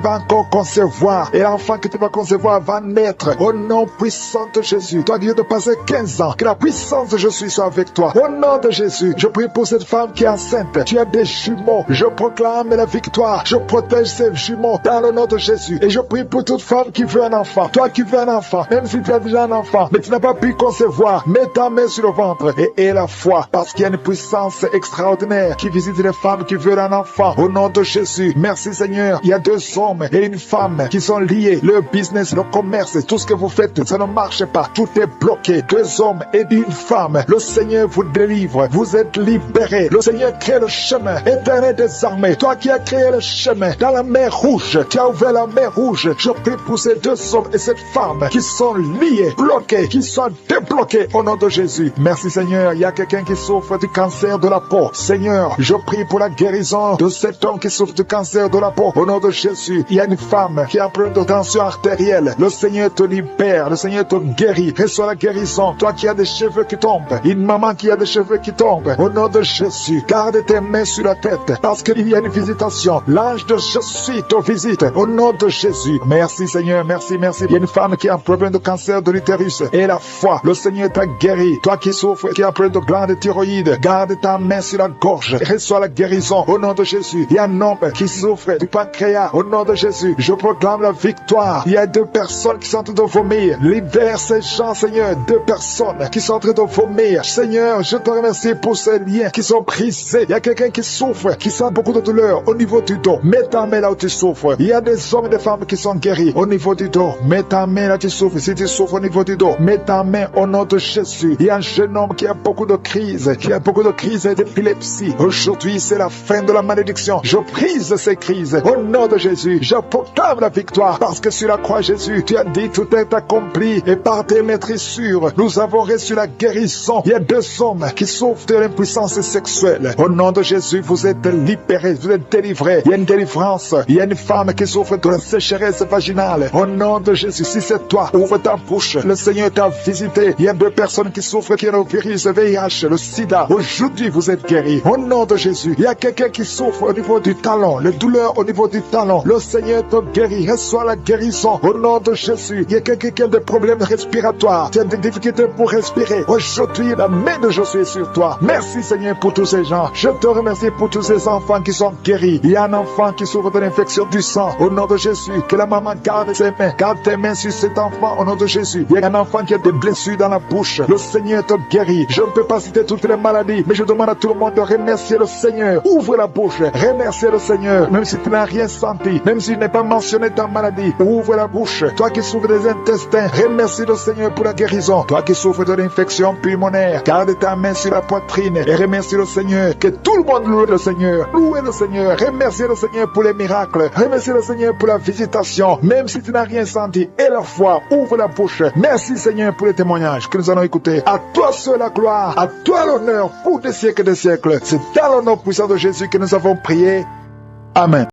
Speaker 2: vas encore concevoir. Et l'enfant que tu vas concevoir va naître. Au nom puissant de Jésus, toi qui viens de passer 15 ans, que la puissance de Jésus soit avec toi. Au nom de Jésus, je prie pour cette femme qui est enceinte. Tu as des jumeaux. Je proclame la victoire. Je protège ces jumeaux dans le nom de Jésus. Et je prie pour toute femme qui veut un enfant. Toi qui veux un enfant, même si tu as déjà un enfant, mais tu n'as pas pu concevoir, mets ta main sur le ventre et aie la foi. Parce qu'il y a une puissance extraordinaire qui visite les femmes qui veulent un enfant. Au nom de Jésus, merci Seigneur. Il y a 2 hommes et une femme qui sont liés. Le business, le commerce, tout ce que vous faites, ça ne marche pas. Tout est bloqué. 2 hommes et une femme. Le Seigneur vous délivre. Vous êtes libérés. Le Seigneur crée le chemin. Éternel des armées, toi qui as créé le chemin dans la mer rouge, tu as ouvert la mer rouge. Je prie pour ces 2 hommes et cette femme qui sont liés, bloqués, qui sont débloqués au nom de Jésus. Merci Seigneur. Il y a quelqu'un qui souffre du cancer de la peau. Seigneur, je prie pour la guérison de cet homme qui souffre du cancer de la peau. Au nom de Jésus, il y a une femme qui a un problème de tension artérielle. Le Seigneur te libère. Le Seigneur te guérit. Reçois la guérison. Toi qui as des cheveux qui tombent. Une maman qui a des cheveux qui tombent. Au nom de Jésus, garde tes mains sur la tête parce qu'il y a une visitation. L'ange de Jésus te visite. Au nom de Jésus. Merci Seigneur. Merci. Il y a une femme qui a un problème de cancer de l'utérus. Et la foi. Le Seigneur t'a guéri. Toi qui souffres, qui a un problème de glande thyroïde, garde ta main sur la gorge. Reçois la guérison. Au nom de Jésus. Il y a un homme qui souffre du pancréas. Au nom de Jésus, je proclame la victoire. Il y a 2 personnes qui sont en train de vomir. Libère ces gens, Seigneur. 2 personnes qui sont en train de vomir. Seigneur, je te remercie pour ces liens qui sont brisés. Il y a quelqu'un qui souffre, qui sent beaucoup de douleur au niveau du dos. Mets ta main là où tu souffres. Il y a des hommes et des femmes qui sont guéris au niveau du dos. Mets ta main là où tu souffres. Si tu souffres au niveau du dos, mets ta main au nom de Jésus. Il y a un jeune homme qui a beaucoup de crises, d'épilepsie. Aujourd'hui, c'est la fin de la malédiction. Je brise ces crises. Au nom de Jésus, je proclame la victoire parce que sur la croix, Jésus, tu as dit tout est accompli et par tes maîtrissures, nous avons reçu la guérison. Il y a 2 hommes qui souffrent de l'impuissance sexuelle. Au nom de Jésus, vous êtes libérés, vous êtes délivrés. Il y a une délivrance. Il y a une femme qui souffre de la sécheresse vaginale. Au nom de Jésus, si c'est toi, ouvre ta bouche. Le Seigneur t'a visité. Il y a 2 personnes qui souffrent qui ont le virus VIH, le sida. Aujourd'hui, vous êtes guéris. Au nom de Jésus, il y a quelqu'un qui souffre au niveau du talon, les douleurs au niveau du talon. Le Seigneur te guérit. Reçois la guérison. Au nom de Jésus, il y a quelqu'un qui a des problèmes respiratoires. Tu as des difficultés pour respirer. Aujourd'hui, la main de Jésus est sur toi. Merci Seigneur pour tous ces gens. Je te remercie pour tous ces enfants qui sont guéris. Il y a un enfant qui souffre de l'infection du sang. Au nom de Jésus, que la maman garde ses mains. Garde tes mains sur cet enfant au nom de Jésus. Il y a un enfant qui a des blessures dans la bouche. Le Seigneur te guérit. Je ne peux pas citer toutes les maladies, mais je demande à tout le monde de remercier le Seigneur. Ouvre la bouche. Remercier le Seigneur. Même si tu n'as rien senti, même si tu n'as pas mentionné ta maladie, ouvre la bouche. Toi qui souffres des intestins, remercie le Seigneur pour la guérison. Toi qui souffres de l'infection pulmonaire, garde ta main sur la poitrine et remercie le Seigneur. Que tout le monde loue le Seigneur. Louez le Seigneur. Remercie le Seigneur pour les miracles. Remercie le Seigneur pour la visitation. Même si tu n'as rien senti, et la foi, ouvre la bouche. Merci Seigneur pour les témoignages que nous allons écouter. À toi seul la gloire, à toi l'honneur pour des siècles et des siècles. C'est dans le nom puissant de Jésus que nous avons prié. Amen.